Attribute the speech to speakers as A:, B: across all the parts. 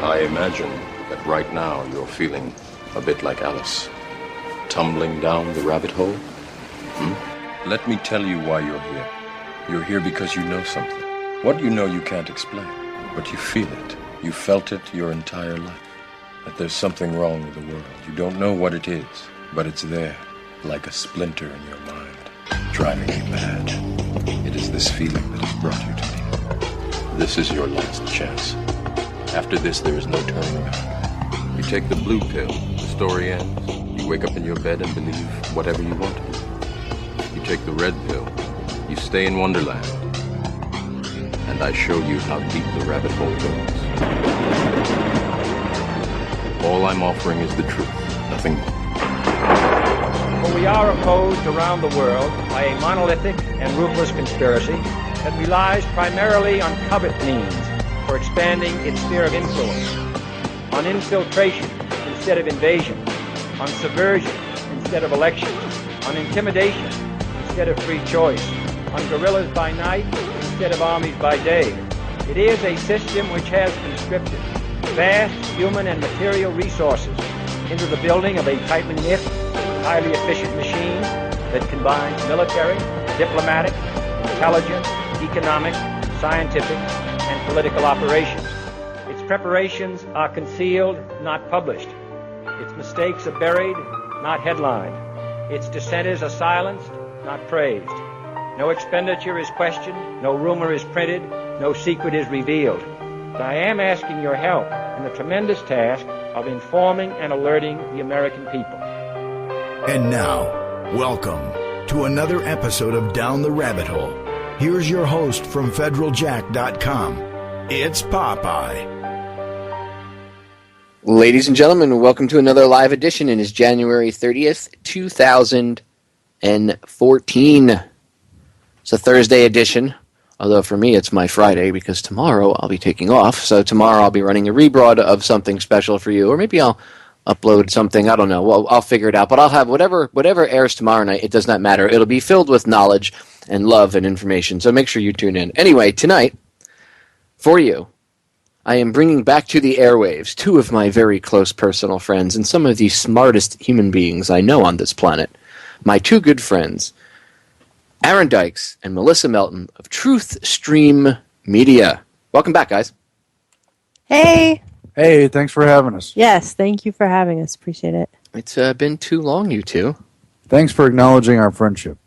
A: I imagine that right now you're feeling a bit like Alice, tumbling down the rabbit hole. Let me tell you why you're here. You're here because you know something. What you know you can't explain, but you feel it. You felt it your entire life. That there's something wrong with the world. You don't know what it is, but it's there, like a splinter in your mind, driving you mad. It is this feeling that has brought you to me. This is your last chance. After this, there is no turning back. You take the blue pill, the story ends. You wake up in your bed and believe whatever you want to. You take the red pill, you stay in Wonderland, and I show you how deep the rabbit hole goes. All I'm offering is the truth, nothing more.
B: For we are opposed around the world by a monolithic and ruthless conspiracy that relies primarily on covert means for expanding its sphere of influence, on infiltration instead of invasion, on subversion instead of election, on intimidation instead of free choice, on guerrillas by night instead of armies by day. It is a system which has conscripted vast human and material resources into the building of a tightly knit, highly efficient machine that combines military, diplomatic, intelligence, economic, scientific, and political operations. Its preparations are concealed, not published. Its mistakes are buried, not headlined. Its dissenters are silenced, not praised. No expenditure is questioned, no rumor is printed, no secret is revealed. But I am asking your help in the tremendous task of informing and alerting the American people.
C: And now, welcome to another episode of Down the Rabbit Hole. Here's your host from federaljack.com. It's Popeye.
D: Ladies and gentlemen, welcome to another live edition. It is January 30th, 2014. It's a Thursday edition, although for me it's my Friday because tomorrow I'll be taking off. So tomorrow I'll be running a rebroad of something special for you, or maybe I'll upload something. I don't know. Well, I'll figure it out. But I'll have whatever airs tomorrow night. It does not matter. It'll be filled with knowledge and love and information. So make sure you tune in. Anyway, tonight, for you, I am bringing back to the airwaves two of my very close personal friends and some of the smartest human beings I know on this planet. My two good friends, Aaron Dykes and Melisa Melton of Truthstream Media. Welcome back, guys.
E: Hey.
F: Hey, thanks for having us.
E: Yes, thank you for having us. Appreciate it.
D: It's been too long, you two.
F: Thanks for acknowledging our friendship.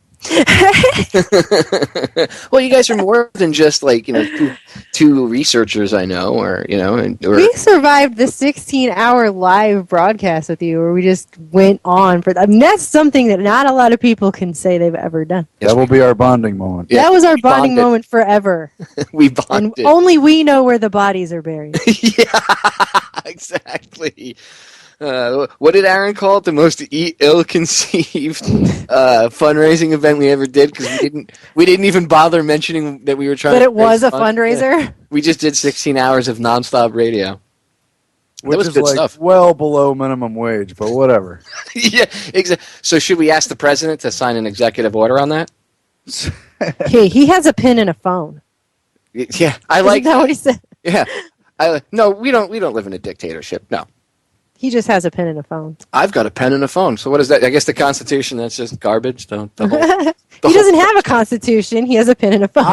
D: Well, you guys are more than just like, two researchers I know, or.
E: We survived the 16-hour live broadcast with you, where we just went on for. I mean, that's something that not a lot of people can say they've ever done.
F: That will be our bonding moment.
E: Yeah, that was our bonding moment forever.
D: We bonded.
E: And only we know where the bodies are buried.
D: Yeah, exactly. What did Aaron call it? The most ill-conceived fundraising event we ever did, because we didn't even bother mentioning that we were trying.
E: But
D: to
E: it was a
D: fund.
E: fundraiser.
D: Yeah. We just did 16 hours of nonstop radio,
F: which
D: was
F: is
D: good
F: like
D: stuff.
F: Well below minimum wage, but whatever.
D: Yeah, exactly. So should we ask the president to sign an executive order on that?
E: Hey, he has a pen and a phone.
D: Yeah, I like.
E: Isn't that what he said?
D: Yeah, no, we don't live in a dictatorship. No.
E: He just has a pen and a phone.
D: I've got a pen and a phone. So what is that? I guess the Constitution, that's just garbage. The whole,
E: he doesn't have a Constitution. He has a pen and a phone.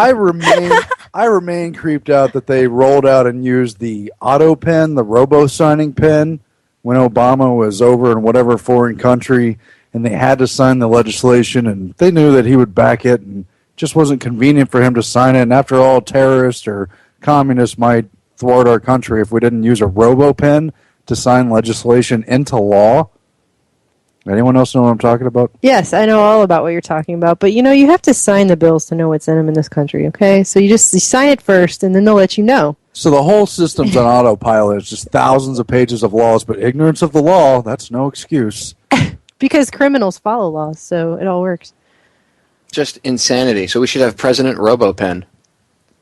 F: I remain creeped out that they rolled out and used the auto pen, the robo-signing pen, when Obama was over in whatever foreign country, and they had to sign the legislation, and they knew that he would back it, and it just wasn't convenient for him to sign it. And after all, terrorists or communists might thwart our country if we didn't use a robo-pen to sign legislation into law. Anyone else know what I'm talking about?
E: Yes, I know all about what you're talking about. But, you have to sign the bills to know what's in them in this country, okay? So you sign it first, and then they'll let you know.
F: So the whole system's on autopilot. It's just thousands of pages of laws, but ignorance of the law, that's no excuse.
E: Because criminals follow laws, so it all works.
D: Just insanity. So we should have President RoboPen.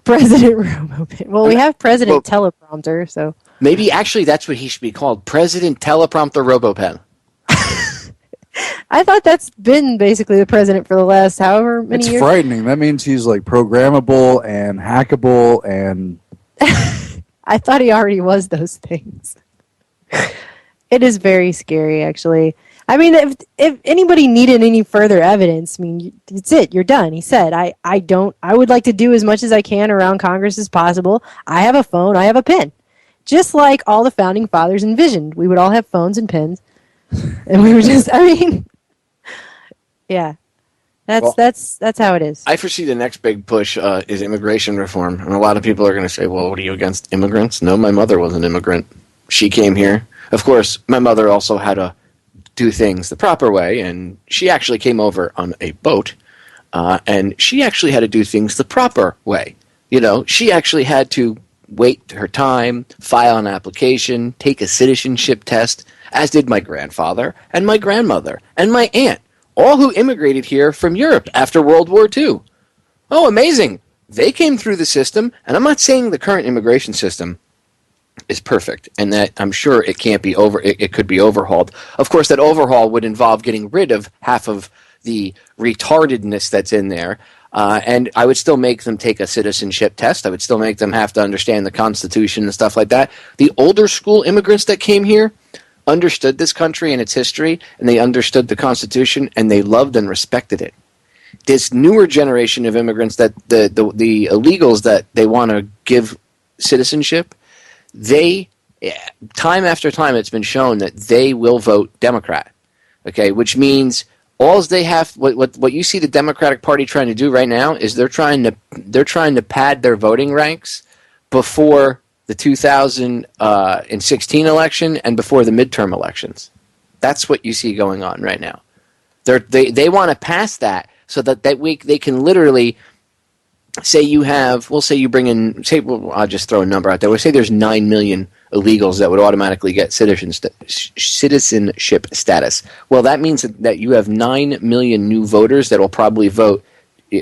E: President RoboPen. Well, we have President Teleprompter, so...
D: Maybe actually that's what he should be called, President Teleprompter RoboPen.
E: I thought that's been basically the president for the last however many years.
F: It's frightening. That means he's like programmable and hackable and...
E: I thought he already was those things. It is very scary, actually. I mean, if anybody needed any further evidence, I mean, it's it. You're done. He said, I would like to do as much as I can around Congress as possible. I have a phone. I have a pen. Just like all the founding fathers envisioned. We would all have phones and pens. And we were just, I mean, yeah. That's how it is.
D: I foresee the next big push is immigration reform. And a lot of people are going to say, well, what are you against immigrants? No, my mother was an immigrant. She came here. Of course, my mother also had to do things the proper way, and she actually came over on a boat, and she actually had to do things the proper way. You know, she actually had to wait her time, file an application, take a citizenship test, as did my grandfather and my grandmother and my aunt, all who immigrated here from Europe after World War II. Oh, amazing. They came through the system, and I'm not saying the current immigration system is perfect, and that I'm sure it can't be it could be overhauled. Of course, that overhaul would involve getting rid of half of the retardedness that's in there, and I would still make them take a citizenship test. I would still make them have to understand the Constitution and stuff like that. The older school immigrants that came here understood this country and its history, and they understood the Constitution, and they loved and respected it. This newer generation of immigrants, that the illegals that they want to give citizenship, they, time after time, it's been shown that they will vote Democrat. Okay, which means all they have, what you see the Democratic Party trying to do right now is they're trying to pad their voting ranks before the 2016 election and before the midterm elections. That's what you see going on right now. They want to pass that so that they can literally say you have, we'll say you bring in, I'll just throw a number out there. We'll say there's 9 million illegals that would automatically get citizenship status. Well, that means that you have 9 million new voters that will probably vote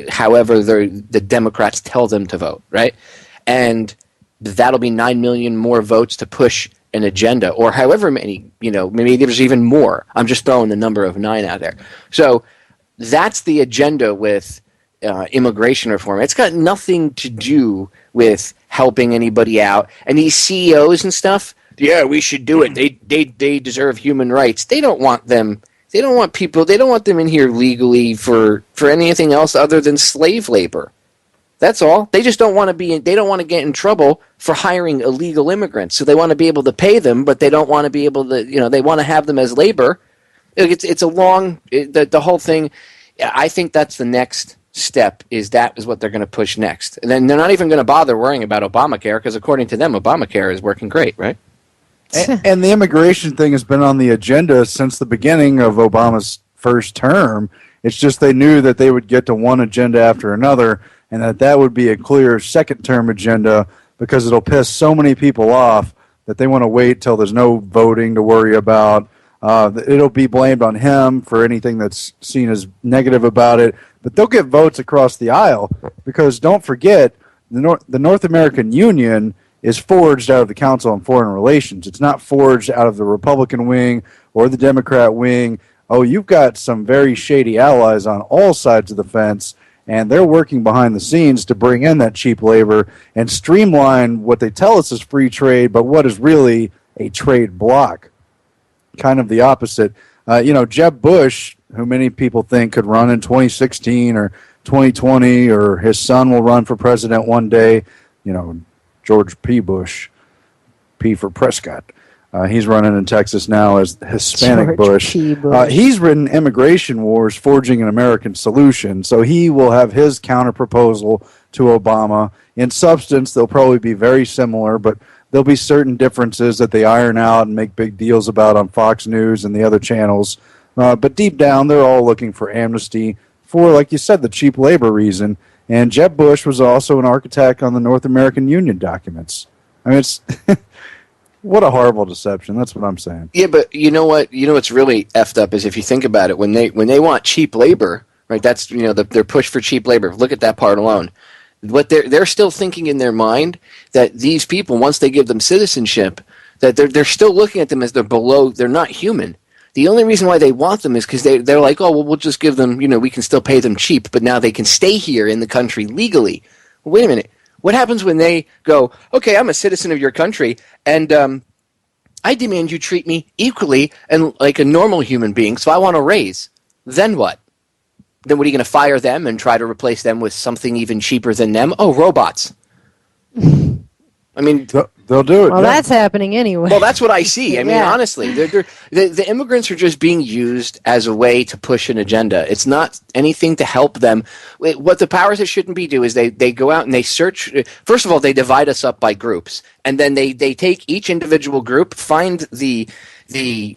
D: however the Democrats tell them to vote, right? And that'll be 9 million more votes to push an agenda, or however many, maybe there's even more. I'm just throwing the number of 9 out there. So that's the agenda with immigration reform. It's got nothing to do with helping anybody out. And these CEOs and stuff, yeah, we should do it. They deserve human rights. They don't want them. They don't want people. They don't want them in here legally for anything else other than slave labor. That's all. They just don't want to be. They don't want to get in trouble for hiring illegal immigrants. So they want to be able to pay them, but they don't want to be able to. They want to have them as labor. It's a long. The whole thing. I think that's the next step. Is what they're going to push next, and then they're not even going to bother worrying about Obamacare, because according to them, Obamacare is working great, right?
F: And the immigration thing has been on the agenda since the beginning of Obama's first term. It's just they knew that they would get to one agenda after another, and that would be a clear second-term agenda, because it'll piss so many people off that they want to wait till there's no voting to worry about. It'll be blamed on him for anything that's seen as negative about it, but they'll get votes across the aisle, because don't forget, the North American Union is forged out of the Council on Foreign Relations. It's not forged out of the Republican wing or the Democrat wing. Oh, you've got some very shady allies on all sides of the fence, and they're working behind the scenes to bring in that cheap labor and streamline what they tell us is free trade, but what is really a trade block. Kind of the opposite. Jeb Bush, who many people think could run in 2016 or 2020, or his son will run for president one day, George P. Bush, P for Prescott. He's running in Texas now as Hispanic Bush. He's written Immigration Wars, Forging an American Solution, so he will have his counter-proposal to Obama. In substance, they'll probably be very similar, but there'll be certain differences that they iron out and make big deals about on Fox News and the other channels. But deep down, they're all looking for amnesty for, like you said, the cheap labor reason. And Jeb Bush was also an architect on the North American Union documents. I mean, it's what a horrible deception. That's what I'm saying.
D: Yeah, but you know what? What's really effed up is if you think about it, when they want cheap labor, right? That's their push for cheap labor. Look at that part alone. What they're still thinking in their mind that these people, once they give them citizenship, that they're still looking at them as they're not human. The only reason why they want them is because they're like, oh, well, we'll just give them, we can still pay them cheap, but now they can stay here in the country legally. Well, wait a minute. What happens when they go, okay, I'm a citizen of your country, and I demand you treat me equally and like a normal human being, so I want a raise. Then what? Then what, are you going to fire them and try to replace them with something even cheaper than them? Oh, robots. I mean,
F: they'll do it.
E: Well, that's happening anyway.
D: Well, that's what I see. I mean,
E: Yeah.
D: honestly, the immigrants are just being used as a way to push an agenda. It's not anything to help them. What the powers that shouldn't be do is they go out and they search. First of all, they divide us up by groups, and then they take each individual group, find the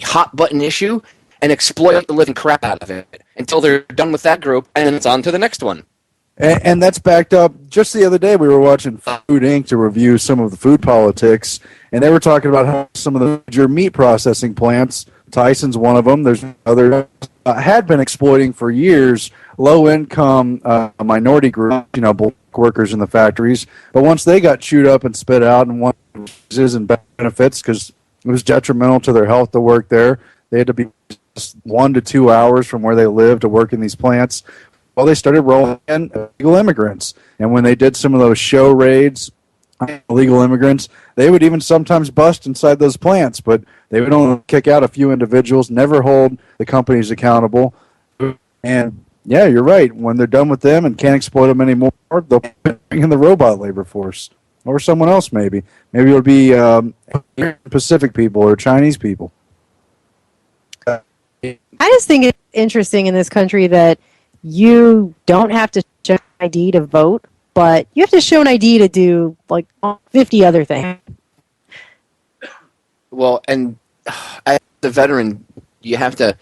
D: hot button issue, and exploit the living crap out of it until they're done with that group, and then it's on to the next one.
F: And that's backed up. Just the other day, we were watching Food Inc. to review some of the food politics, and they were talking about how some of the major meat processing plants, Tyson's one of them, there's other, had been exploiting for years low-income minority groups, black workers in the factories. But once they got chewed up and spit out and wanted raises and benefits because it was detrimental to their health to work there, they had to be 1 to 2 hours from where they lived to work in these plants. Well, they started rolling in illegal immigrants. And when they did some of those show raids on illegal immigrants, they would even sometimes bust inside those plants, but they would only kick out a few individuals, never hold the companies accountable. And, yeah, you're right. When they're done with them and can't exploit them anymore, they'll bring in the robot labor force. Or someone else, maybe. Maybe it'll be Pacific people or Chinese people.
E: I just think it's interesting in this country that you don't have to show an ID to vote, but you have to show an ID to do like 50 other things.
D: Well, and as a veteran, you have to.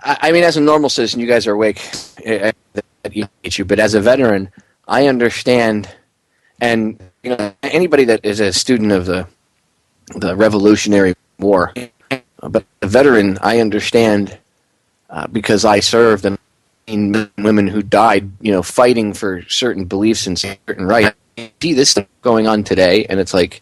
D: I mean, as a normal citizen, you guys are awake. But as a veteran, I understand, and anybody that is a student of the Revolutionary War, but a veteran, I understand because I served and men and women who died, fighting for certain beliefs and certain rights. You see this stuff going on today, and it's like,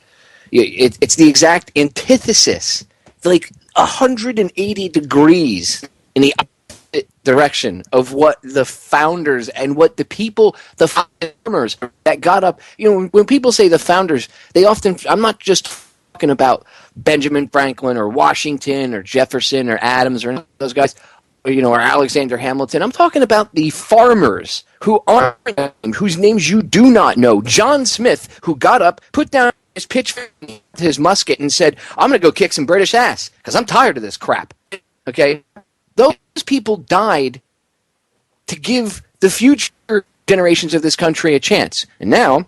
D: it's the exact antithesis, like 180 degrees in the opposite direction of what the founders and what the people, the farmers that got up, when people say the founders, they often, I'm not just talking about Benjamin Franklin or Washington or Jefferson or Adams or those guys, or Alexander Hamilton. I'm talking about the farmers who aren't named, whose names you do not know. John Smith, who got up, put down his pitchfork, his musket, and said, I'm going to go kick some British ass because I'm tired of this crap. Okay? Those people died to give the future generations of this country a chance. And now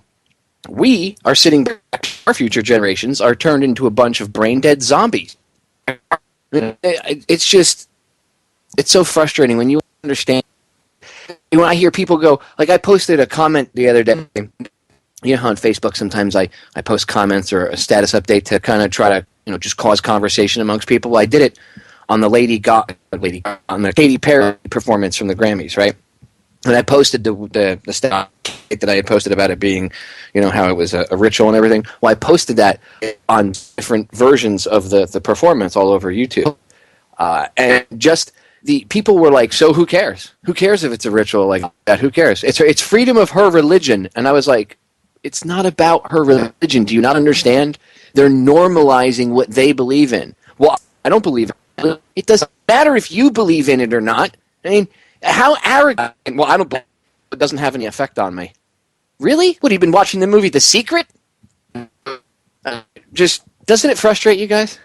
D: we are sitting back. Our future generations are turned into a bunch of brain-dead zombies. It's just... It's so frustrating when you understand. When I hear people go, like I posted a comment the other day. How on Facebook sometimes I post comments or a status update to kind of try to just cause conversation amongst people. Well, I did it on the on the Katy Perry performance from the Grammys, right? And I posted the stat that I had posted about it being, how it was a ritual and everything. Well, I posted that on different versions of the performance all over YouTube, and just. The people were like, so who cares? Who cares if it's a ritual like that? Who cares? It's freedom of her religion. And I was like, it's not about her religion. Do you not understand? They're normalizing what they believe in. Well, I don't believe it. It doesn't matter if you believe in it or not. I mean, how arrogant. Well, I don't believe it. It doesn't have any effect on me. Really? What, have you been watching the movie The Secret? Just, doesn't it frustrate you guys?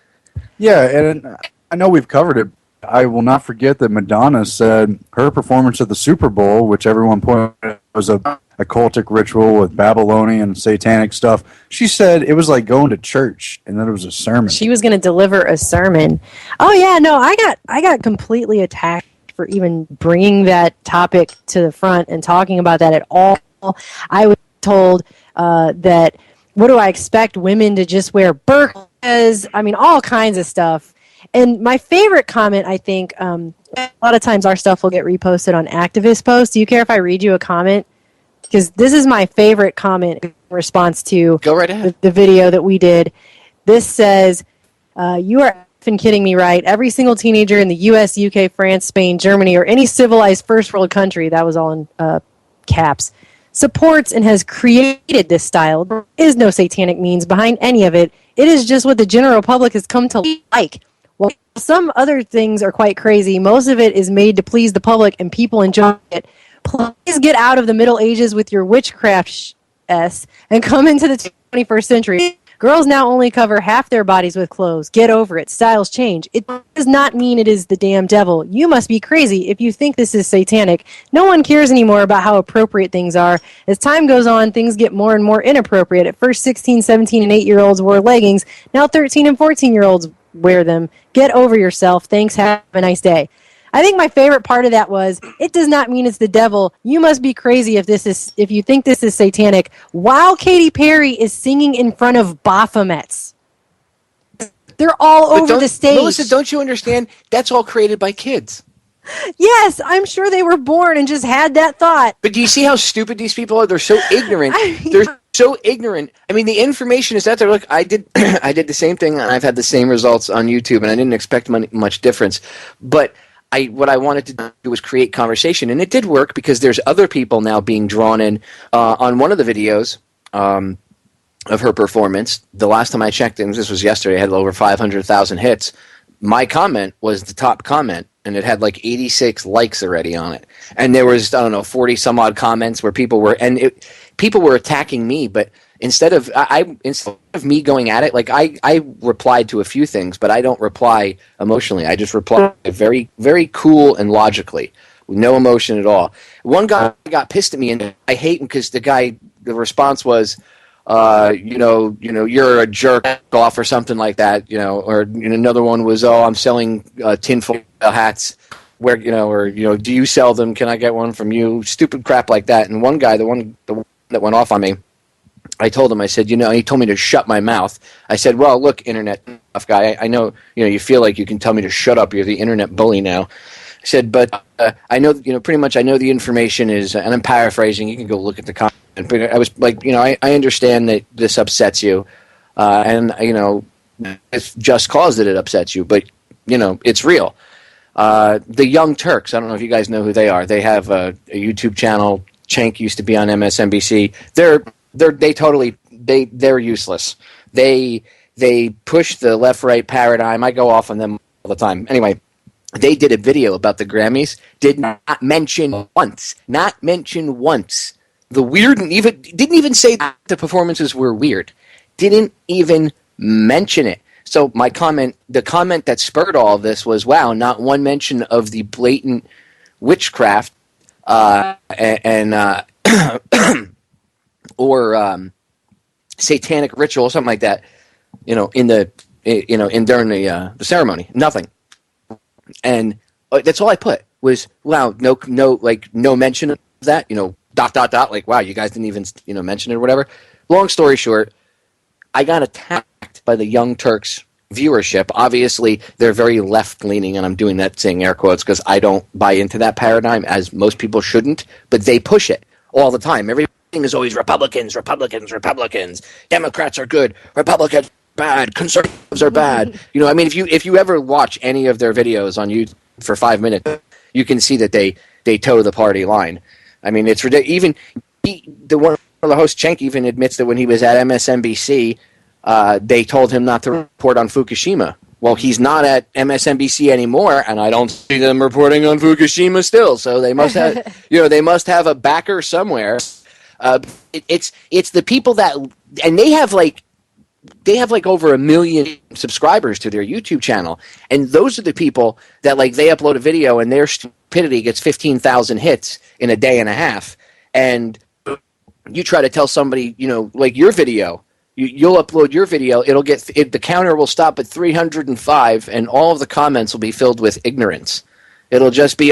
F: Yeah, and I know we've covered it. I will not forget that Madonna said her performance at the Super Bowl, which everyone pointed out was a cultic ritual with Babylonian and satanic stuff. She said it was like going to church, and that it was a sermon.
E: She was going to deliver a sermon. Oh yeah, no, I got completely attacked for even bringing that topic to the front and talking about that at all. I was told that what do I expect women to just wear burqas? I mean, all kinds of stuff. And my favorite comment, I think, a lot of times our stuff will get reposted on activist posts. Do you care if I read you a comment? Because this is my favorite comment in response to
D: Go right ahead.
E: The video that we did. This says, you are effing kidding me, right? Every single teenager in the U.S., UK, France, Spain, Germany, or any civilized first world country, that was all in caps, supports and has created this style. There is no satanic means behind any of it. It is just what the general public has come to like. While some other things are quite crazy, most of it is made to please the public and people enjoy it. Please get out of the Middle Ages with your witchcraft and come into the 21st century. Girls now only cover half their bodies with clothes. Get over it. Styles change. It does not mean it is the damn devil. You must be crazy if you think this is satanic. No one cares anymore about how appropriate things are. As time goes on, things get more and more inappropriate. At first, 16, 17, and 8-year-olds wore leggings. Now 13 and 14-year-olds wear them. Get over yourself. Thanks. Have a nice day. I think my favorite part of that was, it does not mean it's the devil. You must be crazy if you think this is satanic. While Katy Perry is singing in front of Baphomets. They're all over the stage.
D: Melissa, don't you understand? That's all created by kids.
E: Yes, I'm sure they were born and just had that thought.
D: But do you see how stupid these people are? They're so ignorant. They're so ignorant. I mean, the information is out there. Look, I did the same thing, and I've had the same results on YouTube, and I didn't expect much difference. But what I wanted to do was create conversation, and it did work because there's other people now being drawn in. On one of the videos of her performance, the last time I checked, and this was yesterday, I had over 500,000 hits. My comment was the top comment, and it had like 86 likes already on it. And there was, 40 some odd comments where people were attacking me, but instead of me going at it, like I replied to a few things, but I don't reply emotionally. I just reply very, very cool and logically, with no emotion at all. One guy got pissed at me, and I hate him because the response was, you're a jerk off or something like that, or another one was, I'm selling tinfoil hats. Where do you sell them? Can I get one from you? Stupid crap like that. And one guy, the one that went off on me, I told him, I said, he told me to shut my mouth. I said, well, look, internet tough guy, I know, you feel like you can tell me to shut up. You're the internet bully now. I said, but I know, pretty much I know the information is, and I'm paraphrasing, you can go look at the comment. But I was like, I understand that this upsets you. And, it's just cause that it upsets you, but, it's real. The Young Turks, I don't know if you guys know who they are. They have a YouTube channel. Cenk used to be on MSNBC. They're useless. They push the left-right paradigm. I go off on them all the time. Anyway, they did a video about the Grammys. Did not mention once the weird, and didn't even say that the performances were weird. Didn't even mention it. So the comment that spurred all of this was, wow, not one mention of the blatant witchcraft or satanic ritual, something like that, during the ceremony. Nothing. And that's all I put was, wow, no mention of that, like, wow, you guys didn't even, mention it or whatever. Long story short, I got attacked by the Young Turks viewership. Obviously, they're very left-leaning, and I'm doing that saying air quotes because I don't buy into that paradigm, as most people shouldn't, but they push it all the time. Everything is always Republicans. Democrats are good. Republicans bad. Conservatives are bad. If you ever watch any of their videos on YouTube for 5 minutes, you can see that they toe the party line. I mean, it's ridiculous. Even one of the hosts, Cenk, even admits that when he was at MSNBC, they told him not to report on Fukushima. Well, he's not at MSNBC anymore, and I don't see them reporting on Fukushima still. So they must have, they must have a backer somewhere. It's the people that, and they have like over 1 million subscribers to their YouTube channel, and those are the people that they upload a video and their stupidity gets 15,000 hits in a day and a half, and you try to tell somebody, like your video. You'll upload your video. The counter will stop at 305, and all of the comments will be filled with ignorance. It'll just be,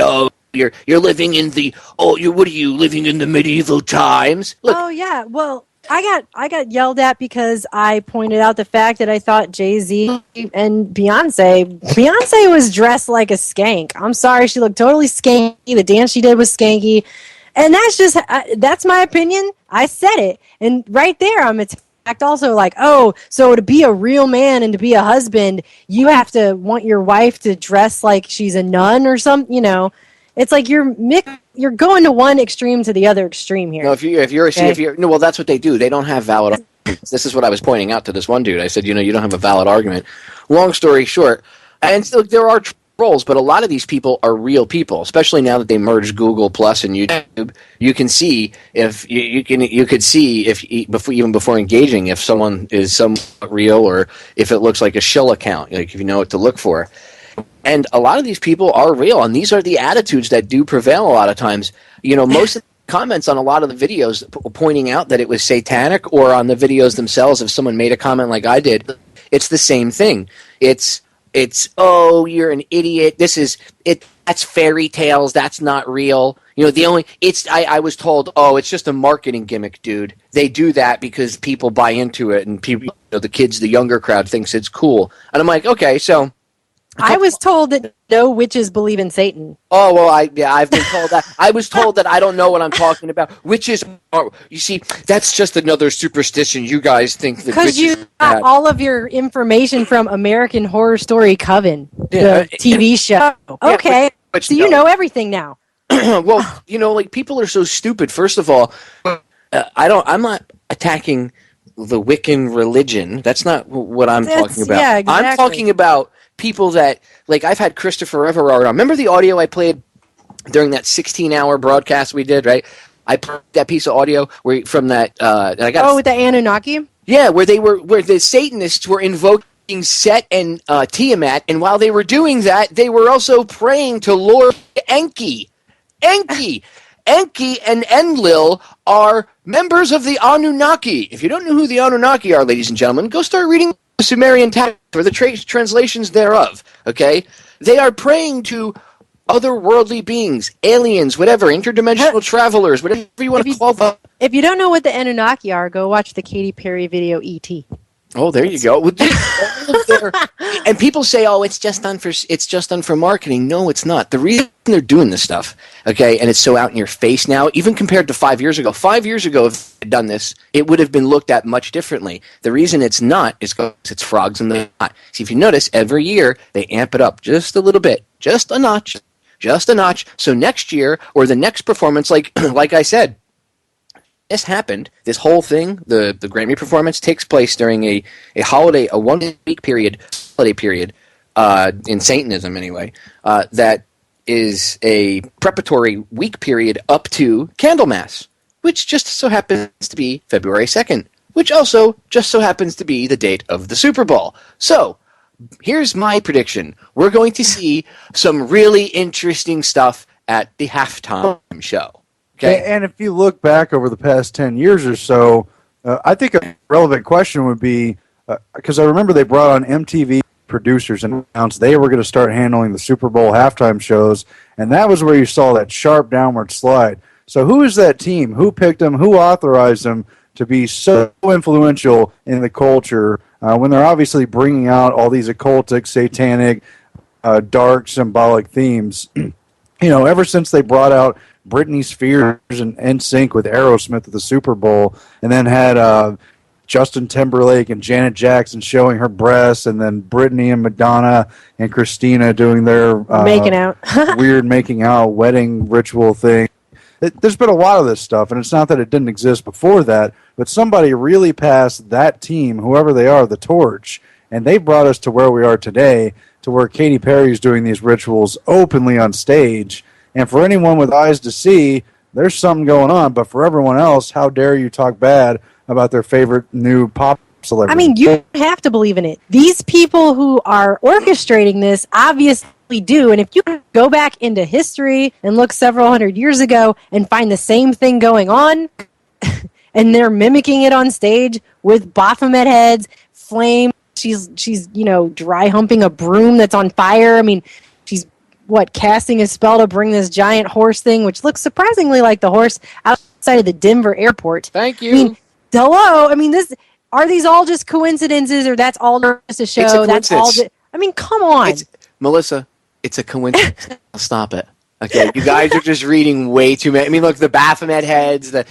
D: you're living in what are you living in the medieval times? Look,
E: oh yeah, well, I got yelled at because I pointed out the fact that I thought Jay-Z and Beyonce was dressed like a skank. I'm sorry, she looked totally skanky. The dance she did was skanky, and that's my opinion. I said it, and right there I'm also like, so to be a real man and to be a husband, you have to want your wife to dress like she's a nun or something, It's like you're going to one extreme to the other extreme here.
D: No, if you're no, well, that's what they do. They don't have valid arguments. This is what I was pointing out to this one dude. I said, you don't have a valid argument. Long story short, and look, there are trolls, but a lot of these people are real people, especially now that they merged Google Plus and YouTube. You can see if you could see if even before engaging if someone is somewhat real or if it looks like a shill account, like if you know what to look for. And a lot of these people are real, and these are the attitudes that do prevail a lot of times. Most of the comments on a lot of the videos pointing out that it was satanic, or on the videos themselves, if someone made a comment like I did, it's the same thing. It's oh, you're an idiot. That's fairy tales. That's not real. I was told, oh, it's just a marketing gimmick, dude. They do that because people buy into it, and people, the kids, the younger crowd thinks it's cool. And I'm like, okay, so.
E: I was told that no witches believe in Satan.
D: Oh, well, I've been told that. I was told that I don't know what I'm talking about. Witches are, you see, that's just another superstition. You guys think that
E: because you got all of your information from American Horror Story Coven, the TV show. Okay, so you know everything now.
D: Well, like people are so stupid. First of all, I'm not attacking the Wiccan religion. That's not what I'm talking about.
E: Yeah, exactly.
D: I'm talking about people that, like, I've had Christopher Everard on. Remember the audio I played during that 16-hour broadcast we did, right? I played that piece of audio from that.
E: With the Anunnaki?
D: Yeah, where the Satanists were invoking Set and Tiamat, and while they were doing that, they were also praying to Lord Enki. Enki and Enlil are members of the Anunnaki. If you don't know who the Anunnaki are, ladies and gentlemen, go start reading the Sumerian text or the translations thereof, okay? They are praying to otherworldly beings, aliens, whatever, interdimensional travelers, whatever you want to call them.
E: If you don't know what the Anunnaki are, go watch the Katy Perry video E.T.
D: Oh, there you go. And people say, "Oh, it's just done for marketing." No, it's not. The reason they're doing this stuff, okay, and it's so out in your face now, even compared to 5 years ago. 5 years ago, if they'd done this, it would have been looked at much differently. The reason it's not is because it's frogs in the pot. See, if you notice, every year they amp it up just a little bit, just a notch. So next year or the next performance, like I said. This happened. This whole thing, the Grammy performance, takes place during a holiday, a 1 week period, holiday period, in Satanism anyway. That is a preparatory week period up to Candlemas, which just so happens to be February 2nd, which also just so happens to be the date of the Super Bowl. So here's my prediction: we're going to see some really interesting stuff at the halftime show. Okay.
F: And if you look back over the past 10 years or so, I think a relevant question would be, because I remember they brought on MTV producers and announced they were going to start handling the Super Bowl halftime shows, and that was where you saw that sharp downward slide. So who is that team? Who picked them? Who authorized them to be so influential in the culture when they're obviously bringing out all these occultic, satanic, dark, symbolic themes? Ever since they brought out Britney Spears and NSYNC with Aerosmith at the Super Bowl, and then had Justin Timberlake and Janet Jackson showing her breasts, and then Britney and Madonna and Christina doing their
E: making out
F: weird making out wedding ritual thing. There's been a lot of this stuff, and it's not that it didn't exist before that, but somebody really passed that team, whoever they are, the torch, and they brought us to where we are today, to where Katy Perry is doing these rituals openly on stage. And for anyone with eyes to see, there's something going on. But for everyone else, how dare you talk bad about their favorite new pop celebrity?
E: I mean, you don't have to believe in it. These people who are orchestrating this obviously do. And if you go back into history and look several hundred years ago and find the same thing going on, and they're mimicking it on stage with Baphomet heads, flame. She's dry humping a broom that's on fire. I mean, she's casting a spell to bring this giant horse thing, which looks surprisingly like the horse outside of the Denver airport.
D: Thank you.
E: I mean, hello. I mean, are these all just coincidences, or that's all just a show?
D: It's a coincidence.
E: I mean, come on.
D: Melissa, it's a coincidence. Stop it. Okay, you guys are just reading way too many. I mean, look, the Baphomet heads, the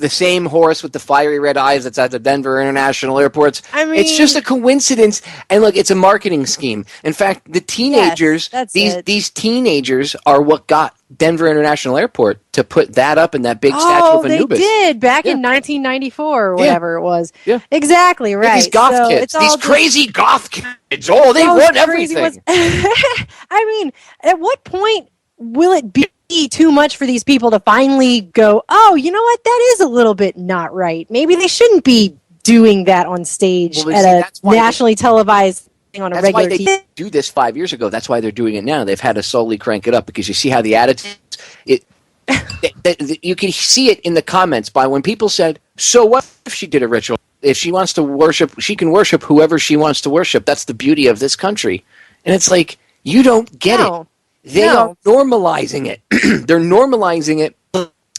D: same horse with the fiery red eyes that's at the Denver International Airports. I mean, it's just a coincidence. And look, it's a marketing scheme. In fact, the teenagers, these teenagers are what got Denver International Airport to put that up in that big statue of Anubis.
E: They did back in 1994 or whatever it was.
D: Yeah.
E: Exactly, right.
D: These goth kids, these crazy goth kids. Oh, they want everything.
E: I mean, at what point will it be too much for these people to finally go, oh, you know what? That is a little bit not right. Maybe they shouldn't be doing that on stage at a nationally televised thing on a regular TV.
D: That's why they didn't do this 5 years ago. That's why they're doing it now. They've had to slowly crank it up because you see how the attitude, you can see it in the comments by when people said, so what if she did a ritual? If she wants to worship, she can worship whoever she wants to worship. That's the beauty of this country. And it's like, you don't get it. They are normalizing it. They're normalizing it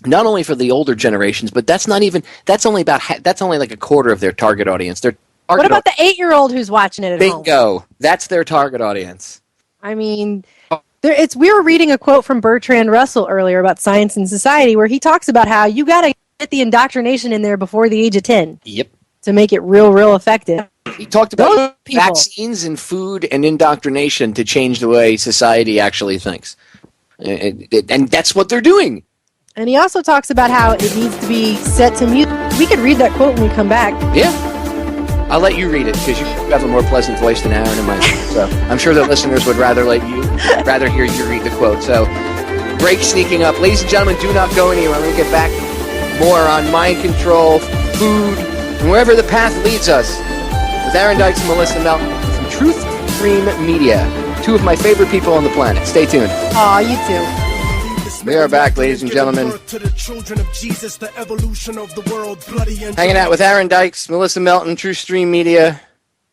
D: not only for the older generations, but that's only like a quarter of their target audience.
E: What about the 8-year-old who's watching it at home?
D: Bingo. That's their target audience.
E: I mean, we were reading a quote from Bertrand Russell earlier about science and society where he talks about how you got to get the indoctrination in there before the age of 10.
D: Yep.
E: To make it real effective.
D: He talked about vaccines and food and indoctrination to change the way society actually thinks. And that's what they're doing.
E: And he also talks about how it needs to be set to music. We could read that quote when we come back.
D: Yeah. I'll let you read it because you have a more pleasant voice than Aaron and mine. So I'm sure the listeners would rather hear you read the quote. So break sneaking up. Ladies and gentlemen, do not go anywhere. We'll get back more on mind control, food, and wherever the path leads us. With Aaron Dykes and Melisa Melton from Truthstream Media. Two of my favorite people on the planet. Stay tuned.
E: Aw, you too.
D: We are back, ladies and gentlemen. Hanging out with Aaron Dykes, Melisa Melton, Truthstream Media.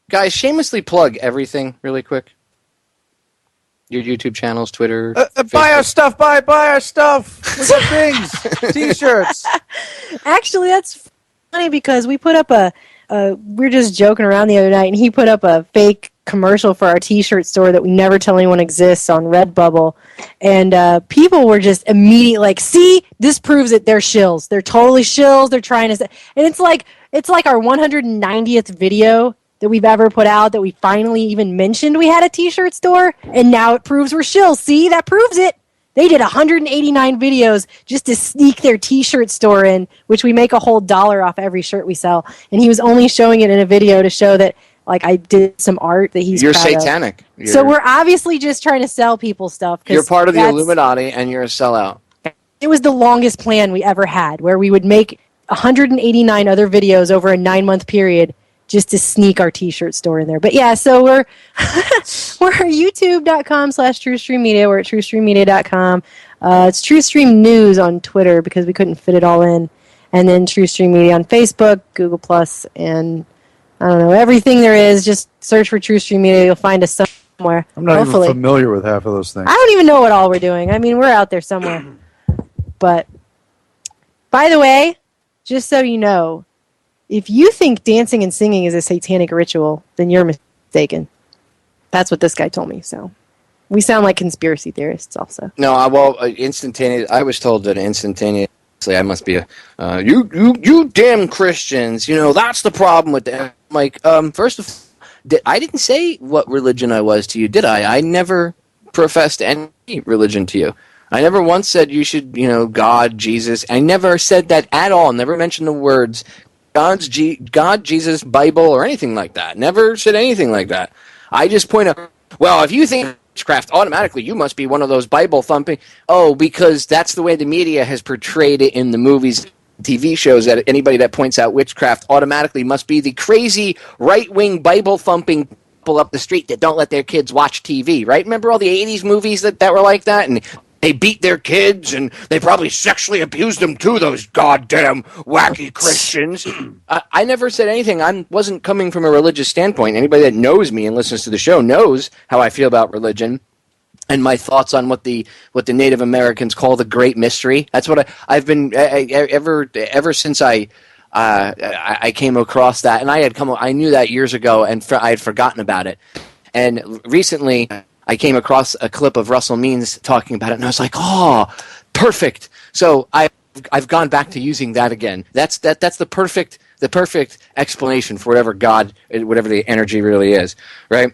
D: Guys, shamelessly plug everything really quick. Your YouTube channels, Twitter.
F: Buy our stuff. Buy our stuff. We got things. T-shirts.
E: Actually, that's funny because we put up we were just joking around the other night, and he put up a fake commercial for our T-shirt store that we never tell anyone exists on Redbubble, and people were just immediately like, "See, this proves it. They're shills. They're totally shills. They're trying to say," and it's like our 190th video that we've ever put out that we finally even mentioned we had a T-shirt store, and now it proves we're shills. See, that proves it. They did 189 videos just to sneak their T-shirt store in, which we make a whole $1 off every shirt we sell. And he was only showing it in a video to show that, like, I did some art that he's
D: You're
E: proud
D: satanic.
E: Of. So we're obviously just trying to sell people stuff.
D: You're part of the Illuminati, and you're a sellout.
E: It was the longest plan we ever had, where we would make 189 other videos over a 9-month period just to sneak our T-shirt store in there. But yeah, so we're youtube.com/TruthstreamMedia. We're at TruthstreamMedia.com. It's Truthstream News on Twitter because we couldn't fit it all in. And then Truthstream Media on Facebook, Google+, and I don't know, everything there is. Just search for Truthstream Media. You'll find us somewhere.
F: I'm not even familiar with half of those things.
E: I don't even know what all we're doing. I mean, we're out there somewhere. But, by the way, just so you know, if you think dancing and singing is a satanic ritual, then you're mistaken. That's what this guy told me. So we sound like conspiracy theorists also.
D: No, instantaneous. I was told that instantaneously I must be you damn Christians. You know, that's the problem with that. Like, first of all, I didn't say what religion I was to you, did I? I never professed any religion to you. I never once said you should, God, Jesus. I never said that at all. Never mentioned the words God, Jesus, Bible, or anything like that. Never said anything like that. I just point out, well, if you think witchcraft, automatically you must be one of those Bible thumping. Oh, because that's the way the media has portrayed it in the movies, TV shows, that anybody that points out witchcraft automatically must be the crazy right-wing Bible thumping people up the street that don't let their kids watch TV, right? Remember all the 80s movies that were like that? And they beat their kids, and they probably sexually abused them too, those goddamn wacky Christians. I never said anything. I wasn't coming from a religious standpoint. Anybody that knows me and listens to the show knows how I feel about religion and my thoughts on what the Native Americans call the Great Mystery. That's what I've been ever since I came across that, and I knew that years ago, and I had forgotten about it. And recently, I came across a clip of Russell Means talking about it, and I was like, "Oh, perfect!" So I've gone back to using that again. That's the perfect explanation for whatever the energy really is, right?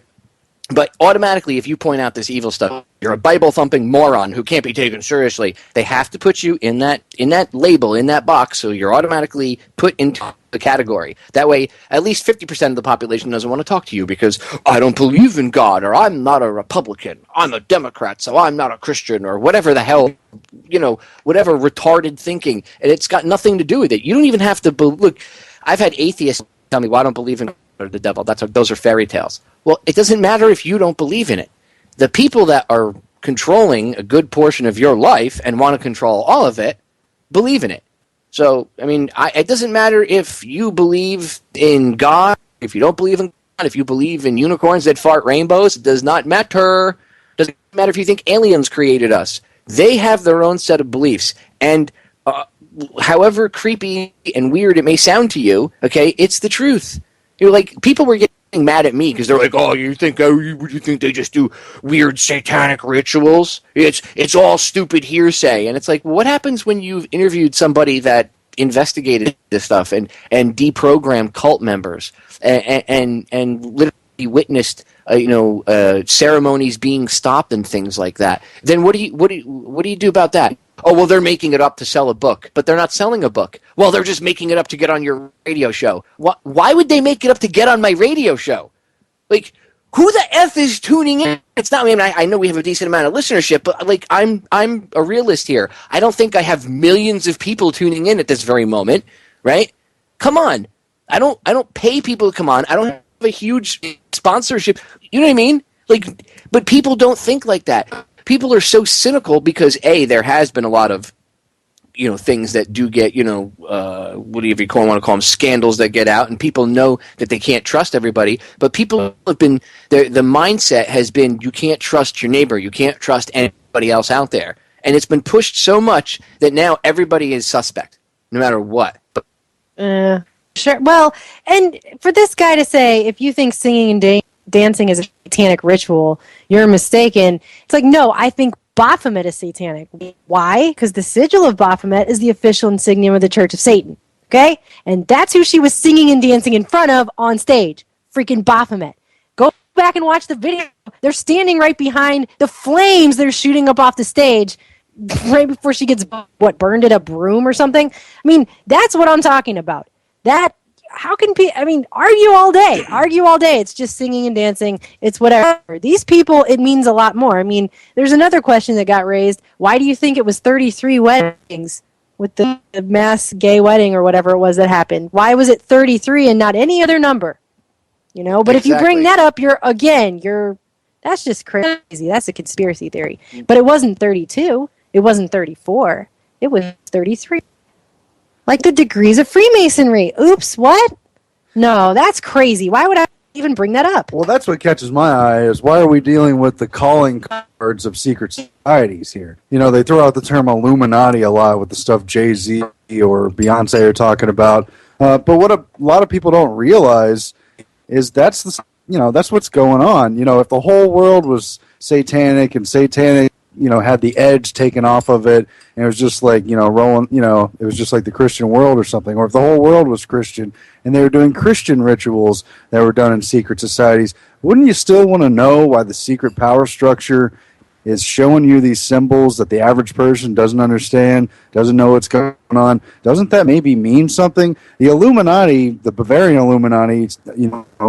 D: But automatically, if you point out this evil stuff, you're a Bible-thumping moron who can't be taken seriously. They have to put you in that label, in that box, so you're automatically put into the category. That way, at least 50% of the population doesn't want to talk to you because I don't believe in God, or I'm not a Republican, I'm a Democrat, so I'm not a Christian, or whatever the hell, whatever retarded thinking. And it's got nothing to do with it. You don't even have to look. I've had atheists tell me, well, I don't believe in God or the devil. Those are fairy tales. Well, it doesn't matter if you don't believe in it. The people that are controlling a good portion of your life and want to control all of it believe in it. So, I mean, it doesn't matter if you believe in God, if you don't believe in God, if you believe in unicorns that fart rainbows. It does not matter. It doesn't matter if you think aliens created us. They have their own set of beliefs. And however creepy and weird it may sound to you, okay, it's the truth. People were getting mad at me because they're like, oh, you think they just do weird satanic rituals? It's all stupid hearsay. And it's like, what happens when you've interviewed somebody that investigated this stuff and deprogrammed cult members and literally witnessed ceremonies being stopped and things like that? Then what do you do about that? Oh, well, they're making it up to sell a book, but they're not selling a book. Well, they're just making it up to get on your radio show. Why would they make it up to get on my radio show? Like, who the F is tuning in? It's not me. I know we have a decent amount of listenership, but I'm a realist here. I don't think I have millions of people tuning in at this very moment, right? Come on. I don't pay people to come on. I don't have a huge sponsorship. You know what I mean? But people don't think like that. People are so cynical because there has been a lot of, things that do get, whatever you want to call them, scandals that get out, and people know that they can't trust everybody. But people have been, the mindset has been, you can't trust your neighbor, you can't trust anybody else out there, and it's been pushed so much that now everybody is suspect, no matter what.
E: Sure. Well, and for this guy to say, if you think singing and dancing is a satanic ritual, you're mistaken. It's like, no, I think Baphomet is satanic. Why? Because the sigil of Baphomet is the official insignium of the Church of Satan. Okay? And that's who she was singing and dancing in front of on stage. Freaking Baphomet. Go back and watch the video. They're standing right behind the flames they're shooting up off the stage right before she gets, burned at a broom or something? I mean, that's what I'm talking about. How can people, argue all day. It's just singing and dancing. It's whatever. These people, it means a lot more. There's another question that got raised. Why do you think it was 33 weddings with the mass gay wedding or whatever it was that happened? Why was it 33 and not any other number? But exactly. If you bring that up, that's just crazy. That's a conspiracy theory. But it wasn't 32. It wasn't 34. It was 33. Like the degrees of Freemasonry. Oops, what? No, that's crazy. Why would I even bring that up?
F: Well, that's what catches my eye is why are we dealing with the calling cards of secret societies here? They throw out the term Illuminati a lot with the stuff Jay-Z or Beyonce are talking about. But what a lot of people don't realize is that's what's going on. If the whole world was satanic and satanic, had the edge taken off of it, and it was just like, rolling, it was just like the Christian world or something. Or if the whole world was Christian and they were doing Christian rituals that were done in secret societies, wouldn't you still want to know why the secret power structure is showing you these symbols that the average person doesn't understand, doesn't know what's going on? Doesn't that maybe mean something? The Illuminati, the Bavarian Illuminati,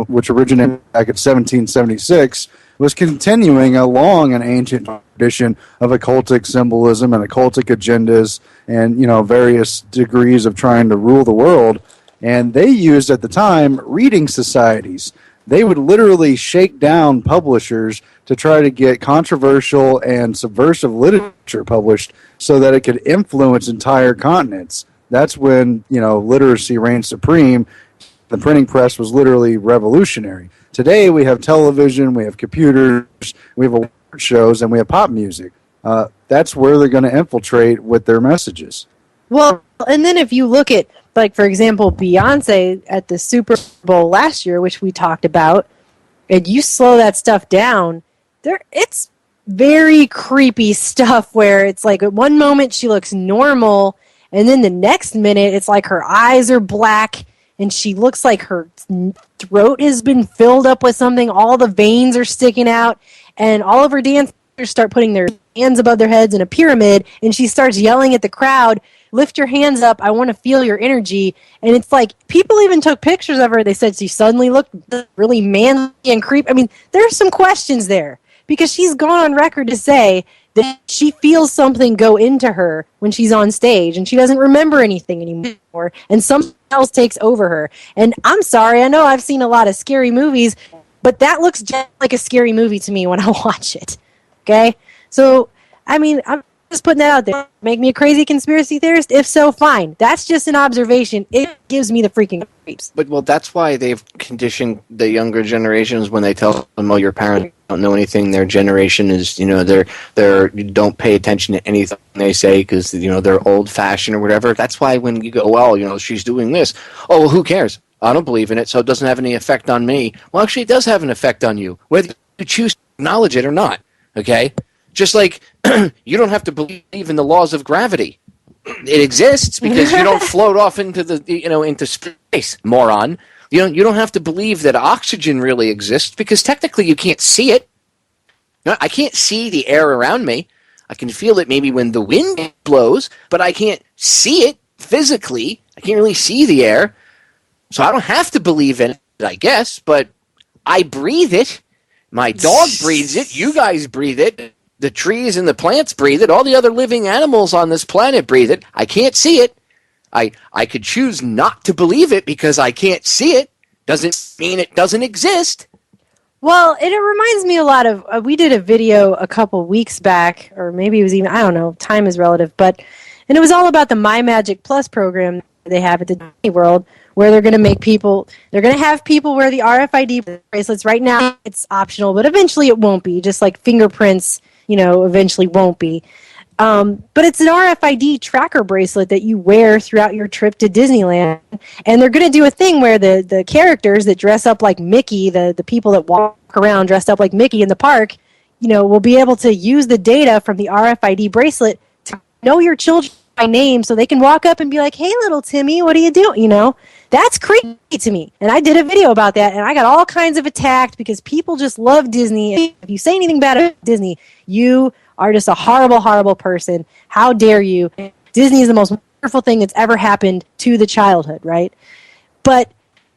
F: which originated back in 1776, was continuing along an ancient tradition of occultic symbolism and occultic agendas and, various degrees of trying to rule the world. And they used, at the time, reading societies. They would literally shake down publishers to try to get controversial and subversive literature published so that it could influence entire continents. That's when, literacy reigned supreme. The printing press was literally revolutionary. Today we have television, we have computers, we have award shows, and we have pop music. That's where they're going to infiltrate with their messages.
E: Well, and then if you look at, for example, Beyonce at the Super Bowl last year, which we talked about, and you slow that stuff down, it's very creepy stuff where it's like at one moment she looks normal, and then the next minute it's like her eyes are black, and she looks like her throat has been filled up with something. All the veins are sticking out, and all of her dance start putting their hands above their heads in a pyramid, and she starts yelling at the crowd, lift your hands up, I want to feel your energy. And it's like, people even took pictures of her. They said she suddenly looked really manly and creepy. I mean, there's some questions there, because she's gone on record to say that she feels something go into her when she's on stage, and she doesn't remember anything anymore, and something else takes over her. And I'm sorry, I know I've seen a lot of scary movies, but that looks just like a scary movie to me when I watch it. Okay? So, I mean, I'm just putting that out there. Make me a crazy conspiracy theorist? If so, fine. That's just an observation. It gives me the freaking creeps.
D: But, well, that's why they've conditioned the younger generations when they tell them, oh, your parents don't know anything. Their generation is, you know, they're don't pay attention to anything they say because, you know, they're old-fashioned or whatever. That's why when you go, well, you know, she's doing this. Oh, well, who cares? I don't believe in it, so it doesn't have any effect on me. Well, actually, it does have an effect on you, whether you choose to acknowledge it or not. Okay? Just like you don't have to believe in the laws of gravity. It exists because you don't float off into into space, moron. You don't have to believe that oxygen really exists because technically you can't see it. I can't see the air around me. I can feel it maybe when the wind blows, but I can't see it physically. I can't really see the air. So I don't have to believe in it, I guess, but I breathe it. My dog breathes it. You guys breathe it. The trees and the plants breathe it. All the other living animals on this planet breathe it. I can't see it. I could choose not to believe it because I can't see it. Doesn't mean it doesn't exist.
E: Well, it reminds me a lot of, we did a video a couple weeks back, or maybe it was even, I don't know, time is relative, and it was all about the My Magic Plus program they have at the Disney World, where they're going to make people, they're going to have people wear the RFID bracelets. Right now it's optional, but eventually it won't be, just like fingerprints, you know, eventually won't be. But it's an RFID tracker bracelet that you wear throughout your trip to Disneyland. And they're going to do a thing where the characters that dress up like Mickey, the people that walk around dressed up like Mickey in the park, you know, will be able to use the data from the RFID bracelet to know your children by name so they can walk up and be like, hey, little Timmy, what are you doing? You know, that's creepy to me. And I did a video about that, and I got all kinds of attacked because people just love Disney. If you say anything bad about Disney, you are just a horrible, horrible person. How dare you? Disney is the most wonderful thing that's ever happened to the childhood, right? But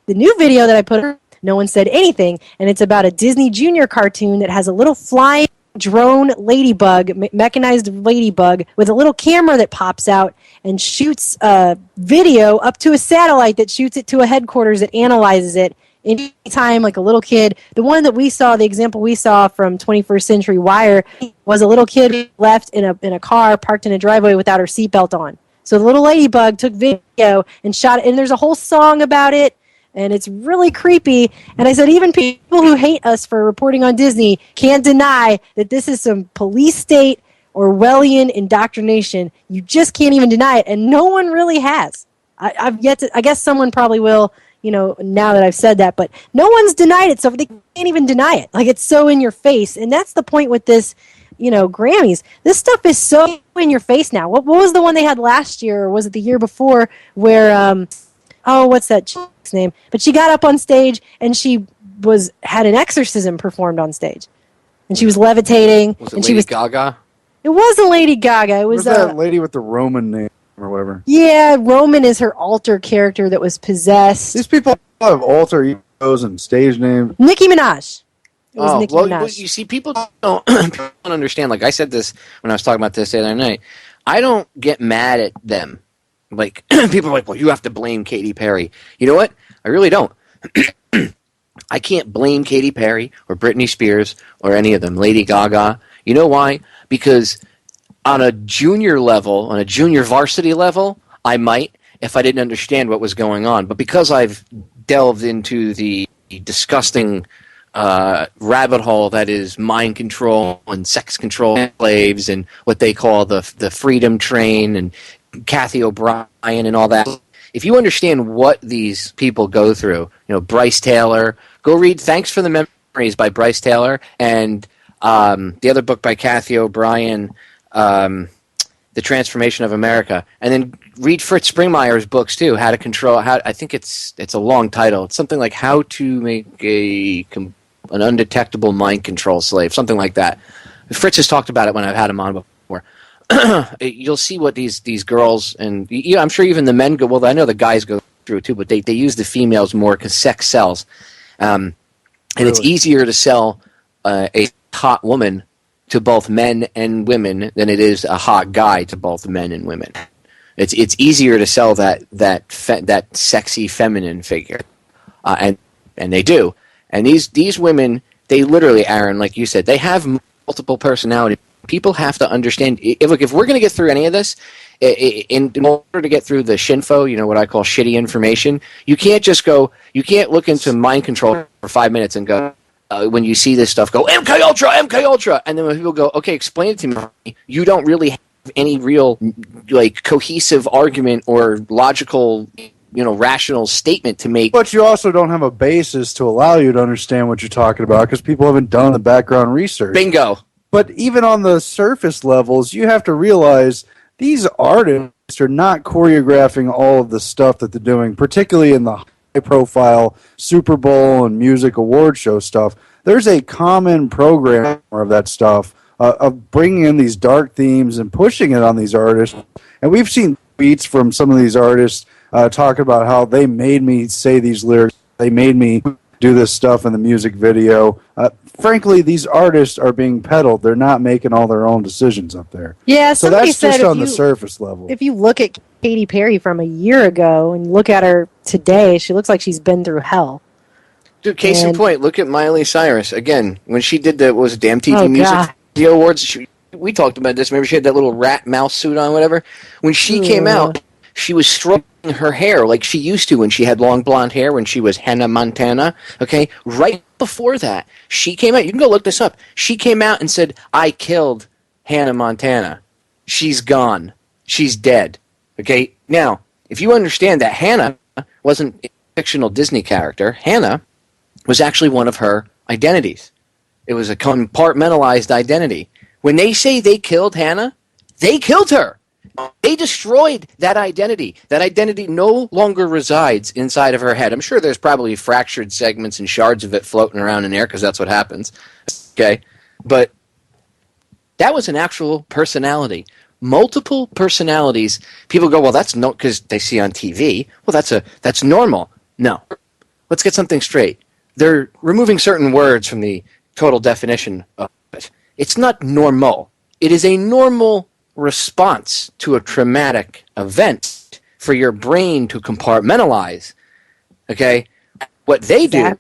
E: the new video that I put up, no one said anything, and it's about a Disney Junior cartoon that has a little flying drone ladybug, mechanized ladybug, with a little camera that pops out and shoots a video up to a satellite that shoots it to a headquarters that analyzes it anytime, like a little kid. The one that we saw, the example we saw from 21st Century Wire, was a little kid left in a car parked in a driveway without her seatbelt on. So the little ladybug took video and shot it, and there's a whole song about it, and it's really creepy. And I said, even people who hate us for reporting on Disney can't deny that this is some police state Orwellian indoctrination. You just can't even deny it, and no one really has. I've yet to. I guess someone probably will, you know, now that I've said that, but no one's denied it, so they can't even deny it. Like, it's so in your face, and that's the point with this, you know, Grammys. This stuff is so in your face now. What was the one they had last year, or was it the year before, where what's that chick's name? But she got up on stage and she had an exorcism performed on stage, and she was levitating.
D: Was it Lady Gaga?
E: It wasn't Lady Gaga. It was
F: that lady with the Roman name or whatever.
E: Yeah, Roman is her alter character that was possessed.
F: These people have alter egos and stage names.
E: Nicki Minaj. It was Nicki Minaj.
D: Well, you see, people don't understand. Like I said this when I was talking about this the other night. I don't get mad at them. Like, people are like, well, you have to blame Katy Perry. You know what? I really don't. I can't blame Katy Perry or Britney Spears or any of them, Lady Gaga. You know why? Because on a junior level, on a junior varsity level, I might, if I didn't understand what was going on. But because I've delved into the disgusting rabbit hole that is mind control and sex control slaves and what they call the freedom train and Kathy O'Brien and all that. If you understand what these people go through, you know, Bryce Taylor, go read Thanks for the Memories by Bryce Taylor and the other book by Kathy O'Brien, The Transformation of America, and then read Fritz Springmeier's books too. How to Control. I think it's a long title. It's something like How to Make an Undetectable Mind Control Slave, something like that. Fritz has talked about it when I've had him on before. You'll see what these girls and I'm sure even the men go. Well, I know the guys go through it too, but they use the females more because sex sells, and it's easier to sell a hot woman to both men and women than it is a hot guy to both men and women. It's easier to sell that sexy feminine figure, and they do. And these women, they literally, Aaron, like you said, they have multiple personalities. People have to understand. Look, if we're going to get through any of this, in order to get through the shinfo, what I call shitty information, you can't look into mind control for 5 minutes and go, when you see this stuff, go, MK Ultra, and then when people go, okay, explain it to me, you don't really have any real, cohesive argument or logical, rational statement to make.
F: But you also don't have a basis to allow you to understand what you're talking about because people haven't done the background research.
D: Bingo. But
F: even on the surface levels, you have to realize these artists are not choreographing all of the stuff that they're doing, particularly in the high-profile Super Bowl and music award show stuff. There's a common program of that stuff, of bringing in these dark themes and pushing it on these artists. And we've seen tweets from some of these artists talking about how they made me say these lyrics, they made me do this stuff in the music video. Frankly, these artists are being peddled. They're not making all their own decisions up there.
E: Yeah,
F: so that's just on the surface level.
E: If you look at Katy Perry from a year ago and look at her today, she looks like she's been through hell.
D: Dude, case in point, look at Miley Cyrus. Again, when she did the Damn TV Music Video Awards, we talked about this. Remember she had that little rat mouse suit on, whatever? When she came out, she was stroking her hair like she used to when she had long blonde hair when she was Hannah Montana. Okay, right before that, she came out. You can go look this up. She came out and said, "I killed Hannah Montana. She's gone. She's dead." Okay, now if you understand that Hannah wasn't a fictional Disney character, Hannah was actually one of her identities. It was a compartmentalized identity. When they say they killed Hannah, they killed her. They destroyed that identity. That identity no longer resides inside of her head. I'm sure there's probably fractured segments and shards of it floating around in there because that's what happens. Okay? But that was an actual personality. Multiple personalities. People go, well, that's no, because they see on TV. Well, that's normal. No. Let's get something straight. They're removing certain words from the total definition of it. It's not normal. It is a normal response to a traumatic event for your brain to compartmentalize. Okay? What they do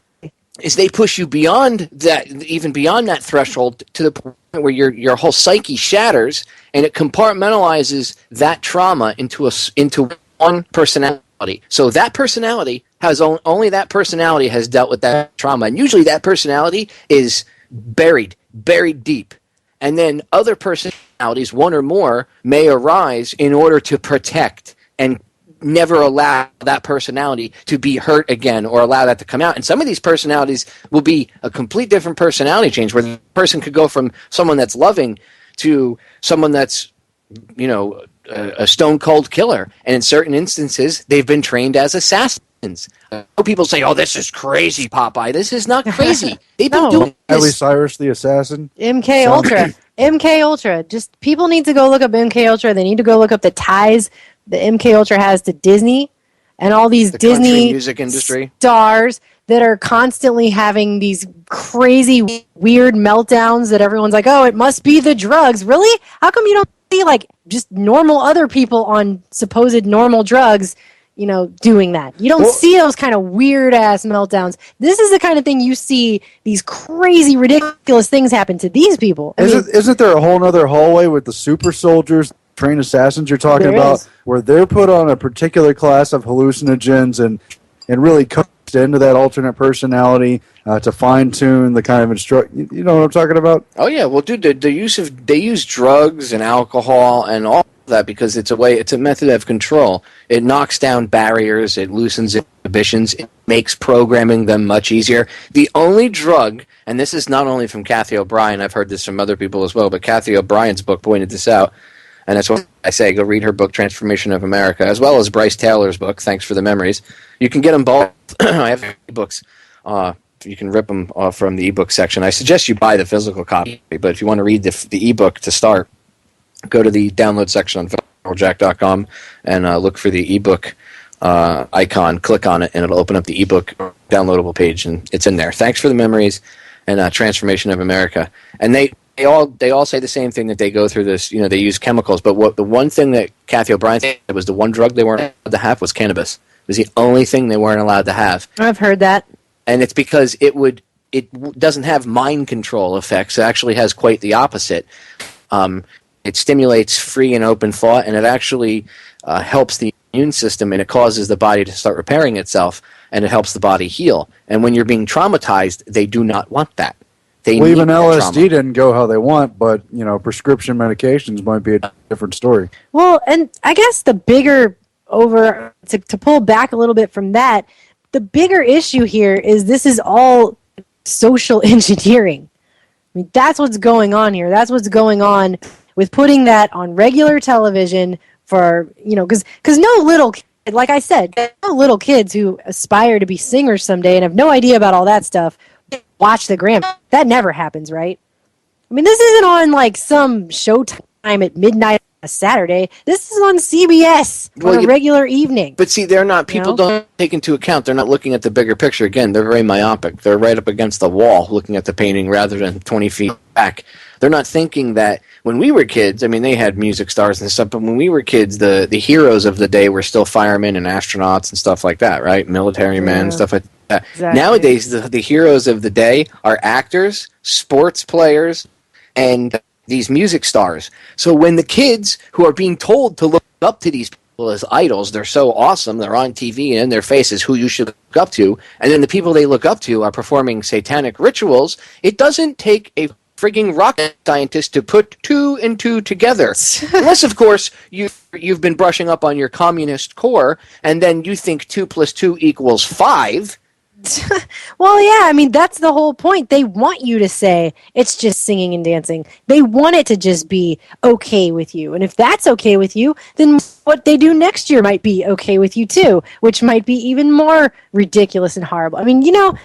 D: is they push you beyond that, even beyond that threshold, to the point where your whole psyche shatters, and it compartmentalizes that trauma into one personality. So that personality has only that personality has dealt with that trauma, and usually that personality is buried deep. And then other personalities, one or more, may arise in order to protect and never allow that personality to be hurt again or allow that to come out. And some of these personalities will be a complete different personality change, where the person could go from someone that's loving to someone that's, a stone cold killer. And in certain instances, they've been trained as assassins. People say, "Oh, this is crazy, Popeye." This is not crazy. They've been doing this.
F: Miley Cyrus, the assassin.
E: MK Ultra. MK Ultra. Just people need to go look up MK Ultra. They need to go look up the ties that MK Ultra has to Disney and all these Disney
D: music industry
E: stars that are constantly having these crazy, weird meltdowns that everyone's like, "Oh, it must be the drugs." Really? How come you don't see just normal other people on supposed normal drugs? Doing that. You don't see those kind of weird-ass meltdowns. This is the kind of thing you see, these crazy, ridiculous things happen to these people.
F: Isn't there a whole other hallway with the super soldiers, trained assassins you're talking about, where they're put on a particular class of hallucinogens and really coaxed into that alternate personality to fine-tune the kind of instruct. You know what I'm talking about?
D: Oh, yeah. Well, dude, they use drugs and alcohol and all that because it's a method of control. It knocks down barriers, it loosens inhibitions, it makes programming them much easier. The only drug, and this is not only from Kathy O'Brien, I've heard this from other people as well, but Kathy O'Brien's book pointed this out, and that's what I say, go read her book, Transformation of America, as well as Bryce Taylor's book, Thanks for the Memories. You can get them both. I have books. You can rip them off from the ebook section. I suggest you buy the physical copy, but if you want to read the ebook to start, go to the download section on federaljack.com and look for the ebook icon. Click on it, and it'll open up the ebook downloadable page, and it's in there. Thanks for the memories and Transformation of America. And they all say the same thing, that they go through this. You know, they use chemicals, but the one thing that Kathy O'Brien said was the one drug they weren't allowed to have was cannabis. It was the only thing they weren't allowed to have.
E: I've heard that.
D: And it's because it doesn't have mind control effects. It actually has quite the opposite. It stimulates free and open thought, and it actually helps the immune system, and it causes the body to start repairing itself, and it helps the body heal. And when you're being traumatized, they do not want that.
F: Well, even LSD didn't go how they want, but prescription medications might be a different story.
E: Well, and I guess the bigger to pull back a little bit from that, the bigger issue here is this is all social engineering. I mean, that's what's going on here. That's what's going on with putting that on regular television for, because no little kid, like I said, no little kids who aspire to be singers someday and have no idea about all that stuff watch the Grammy. That never happens, right? I mean, this isn't on like some Showtime at midnight on a Saturday. This is on CBS on a regular evening.
D: But see, they're not. People don't take into account. They're not looking at the bigger picture. Again, they're very myopic. They're right up against the wall, looking at the painting rather than 20 feet back. They're not thinking that when we were kids. I mean, they had music stars and stuff, but when we were kids, the heroes of the day were still firemen and astronauts and stuff like that, right? Military men, stuff like that. Exactly. Nowadays, the heroes of the day are actors, sports players, and these music stars. So when the kids who are being told to look up to these people as idols, they're so awesome, they're on TV and in their faces who you should look up to, and then the people they look up to are performing satanic rituals, it doesn't take a frigging rocket scientist to put two and two together. Unless, of course, you've been brushing up on your communist core, and then you think 2 + 2 = 5.
E: Well, yeah, I mean, that's the whole point. They want you to say it's just singing and dancing. They want it to just be okay with you. And if that's okay with you, then what they do next year might be okay with you too, which might be even more ridiculous and horrible. I mean,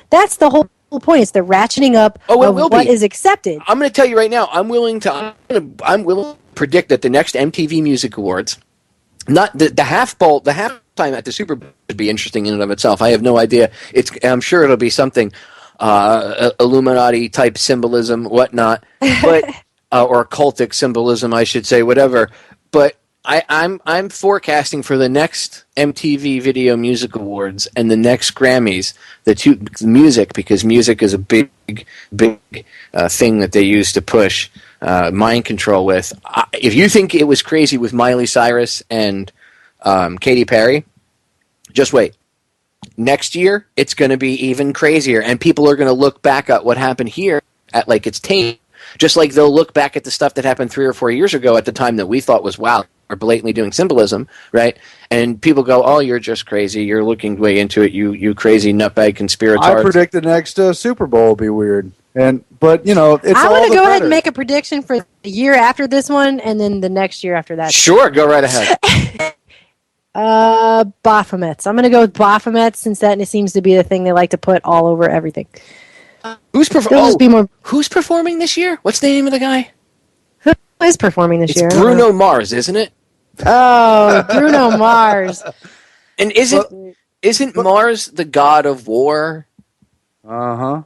E: that's the whole point. It's the ratcheting up of what is accepted.
D: I'm going to tell you right now, I'm willing to predict that the next MTV Music Awards, not the halftime at the Super Bowl would be interesting in and of itself. I have no idea. I'm sure it'll be something Illuminati type symbolism, whatnot, but or occultic symbolism, I should say, whatever. But I'm forecasting for the next MTV Video Music Awards and the next Grammys, music, because music is a big thing that they use to push mind control with. If you think it was crazy with Miley Cyrus and Katy Perry, just wait. Next year, it's going to be even crazier, and people are going to look back at what happened here at like it's tame, just like they'll look back at the stuff that happened 3 or 4 years ago at the time that we thought was wow, or blatantly doing symbolism, right? And people go, "Oh, you're just crazy. You're looking way into it. You crazy nutbag conspirators."
F: I predict the next Super Bowl will be weird, but it's all
E: I'm going to go ahead and make a prediction for the year after this one, and then the next year after that.
D: Sure, go right ahead.
E: Baphomets. I'm going to go with Baphomets, since that seems to be the thing they like to put all over everything.
D: Who's performing this year? What's the name of the guy?
E: Who is performing this year?
D: It's Bruno Mars, isn't it?
E: Oh, Bruno Mars.
D: And isn't Mars the god of war?
F: Uh-huh.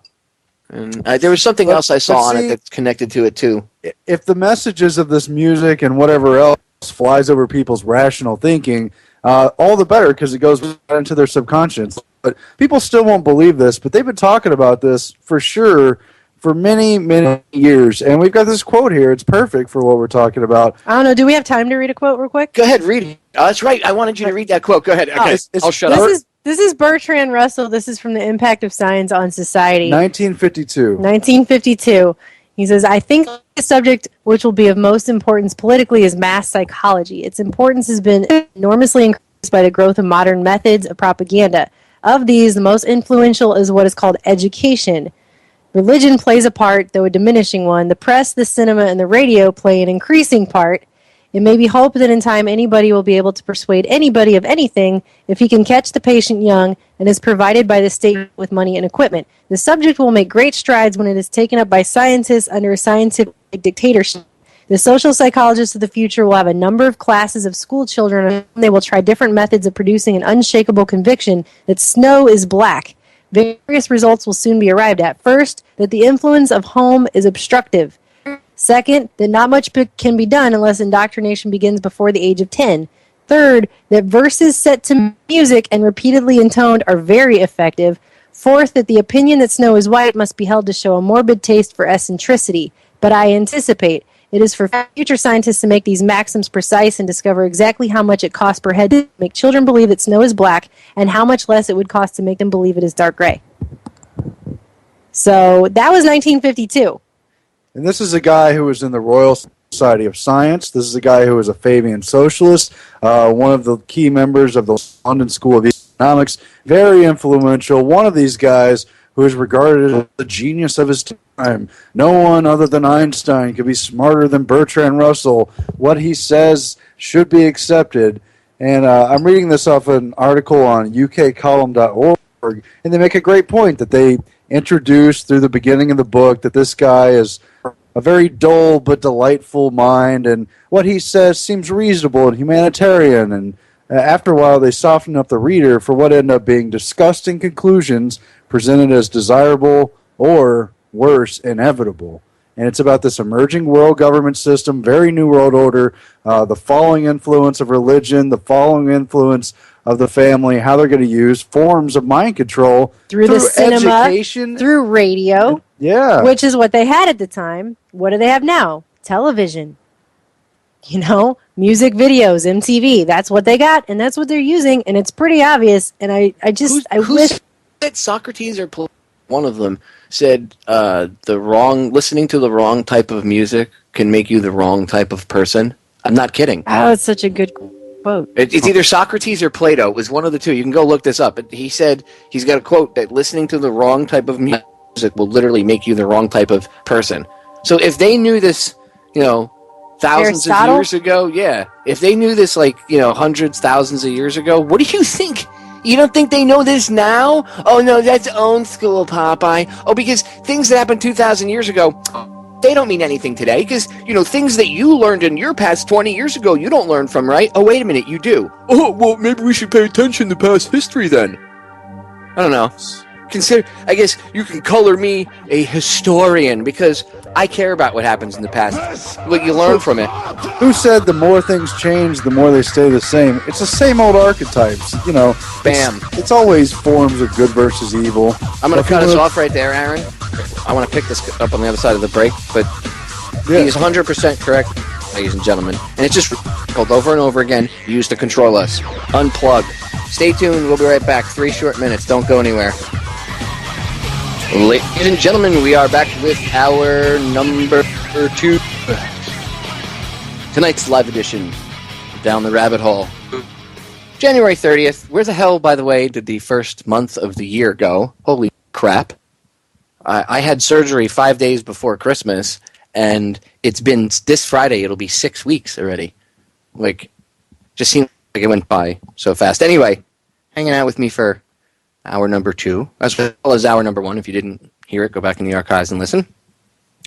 D: And there was something else I saw on it that's connected to it, too.
F: If the messages of this music and whatever else flies over people's rational thinking, all the better, because it goes right into their subconscious. But people still won't believe this, but they've been talking about this for sure for many, many years. And we've got this quote here. It's perfect for what we're talking about.
E: I don't know. Do we have time to read a quote real quick?
D: Go ahead, read it. Oh, that's right. I wanted you to read that quote. Go ahead. Okay, I'll shut up.
E: This is Bertrand Russell. This is from The Impact of Science on Society.
F: 1952.
E: He says, "I think the subject which will be of most importance politically is mass psychology. Its importance has been enormously increased by the growth of modern methods of propaganda. Of these, the most influential is what is called education. Religion plays a part, though a diminishing one. The press, the cinema, and the radio play an increasing part. It may be hoped that in time anybody will be able to persuade anybody of anything if he can catch the patient young and is provided by the state with money and equipment. The subject will make great strides when it is taken up by scientists under a scientific dictatorship. The social psychologists of the future will have a number of classes of school children, and they will try different methods of producing an unshakable conviction that snow is black. Various results will soon be arrived at. First, that the influence of home is obstructive. Second, that not much can be done unless indoctrination begins before the age of 10. Third, that verses set to music and repeatedly intoned are very effective. Fourth, that the opinion that snow is white must be held to show a morbid taste for eccentricity. But I anticipate it is for future scientists to make these maxims precise and discover exactly how much it costs per head to make children believe that snow is black and how much less it would cost to make them believe it is dark gray. So that was 1952.
F: And this is a guy who was in the Royal Society of Science. This is a guy who was a Fabian socialist, one of the key members of the London School of Economics, very influential, one of these guys who is regarded as the genius of his time. No one other than Einstein could be smarter than Bertrand Russell. What he says should be accepted. And I'm reading this off an article on ukcolumn.org, and they make a great point that they introduce through the beginning of the book that this guy is a very dull but delightful mind, and what he says seems reasonable and humanitarian, and after a while they soften up the reader for what end up being disgusting conclusions presented as desirable or, worse, inevitable. And it's about this emerging world government system, very new world order, the falling influence of religion, the falling influence of the family, how they're going to use forms of mind control
E: through the cinema,
F: education,
E: through radio,
F: yeah,
E: which is what they had at the time. What do they have now? Television. You know, music videos, MTV. That's what they got, and that's what they're using, and it's pretty obvious. And I wish
D: that Socrates or one of them said listening to the wrong type of music can make you the wrong type of person. I'm not kidding.
E: Oh, it's such a good quote.
D: It's either Socrates or Plato. It was one of the two. You can go look this up. But he said he's got a quote that listening to the wrong type of music will literally make you the wrong type of person. So if they knew this, thousands of years ago, yeah. If they knew this, hundreds, thousands of years ago, what do you think? You don't think they know this now? Oh, no, that's old school, Popeye. Oh, because things that happened 2,000 years ago, they don't mean anything today. Because, things that you learned in your past 20 years ago, you don't learn from, right? Oh, wait a minute, you do. Oh, well, maybe we should pay attention to past history then. I don't know. I guess you can color me a historian because I care about what happens in the past. What you learn from it.
F: Who said the more things change, the more they stay the same? It's the same old archetypes,
D: Bam.
F: It's always forms of good versus evil.
D: I'm going to cut us off right there, Aaron. I want to pick this up on the other side of the break, but he's 100% correct, ladies and gentlemen. And it's just called over and over again, used to control us. Unplug. Stay tuned. We'll be right back. 3 short minutes. Don't go anywhere. Ladies and gentlemen, we are back with our number 2. Tonight's live edition of Down the Rabbit Hole. January 30th. Where the hell, by the way, did the first month of the year go? Holy crap. I had surgery 5 days before Christmas, and it's been this Friday. It'll be 6 weeks already. Just seems like it went by so fast. Anyway, hanging out with me for hour number 2, as well as hour number 1. If you didn't hear it, go back in the archives and listen.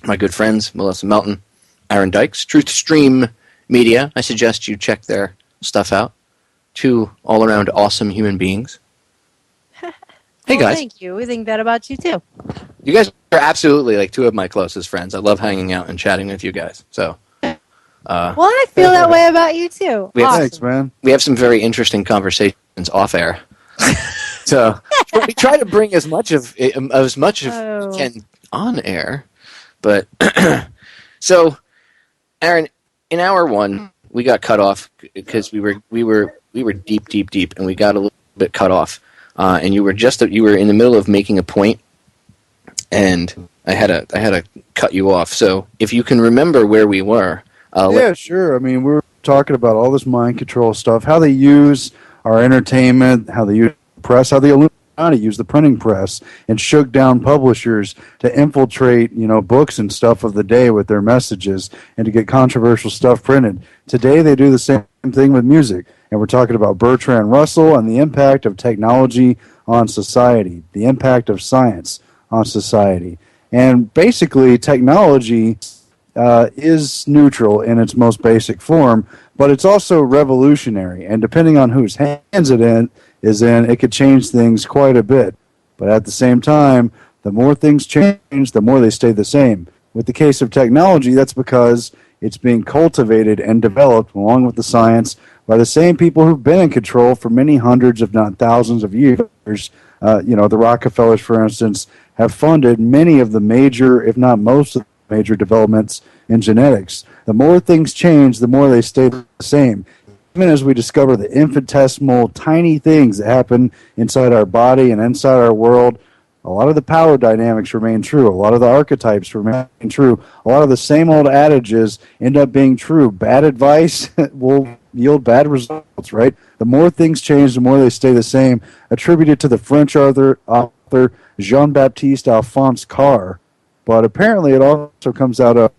D: My good friends, Melisa Melton, Aaron Dykes, Truthstream Media. I suggest you check their stuff out. 2 all-around awesome human beings. Hey, guys.
E: Thank you. We think that about you, too.
D: You guys are absolutely 2 of my closest friends. I love hanging out and chatting with you guys. So,
E: well, I feel that way about you, too.
F: Thanks, man.
D: We have some very interesting conversations off air. So we try to bring as much of we can on air, but so Aaron, in hour 1 we got cut off because we were deep, and we got a little bit cut off, and you were in the middle of making a point, and I had to cut you off. So if you can remember where we were,
F: yeah, sure. I mean, we were talking about all this mind control stuff, how they use our entertainment, how they use press, how the Illuminati used the printing press and shook down publishers to infiltrate, books and stuff of the day with their messages and to get controversial stuff printed. Today they do the same thing with music. And we're talking about Bertrand Russell and the impact of technology on society, the impact of science on society. And basically, technology is neutral in its most basic form, but it's also revolutionary. And depending on whose hands it is in, it could change things quite a bit. But at the same time, the more things change, the more they stay the same. With the case of technology, that's because it's being cultivated and developed along with the science by the same people who've been in control for many hundreds, if not thousands of years. The Rockefellers, for instance, have funded many of the major, if not most of the major developments in genetics. The more things change, the more they stay the same. Even as we discover the infinitesimal, tiny things that happen inside our body and inside our world, a lot of the power dynamics remain true. A lot of the archetypes remain true. A lot of the same old adages end up being true. Bad advice will yield bad results, right? The more things change, the more they stay the same. Attributed to the French author Jean-Baptiste Alphonse Carr. But apparently it also comes out of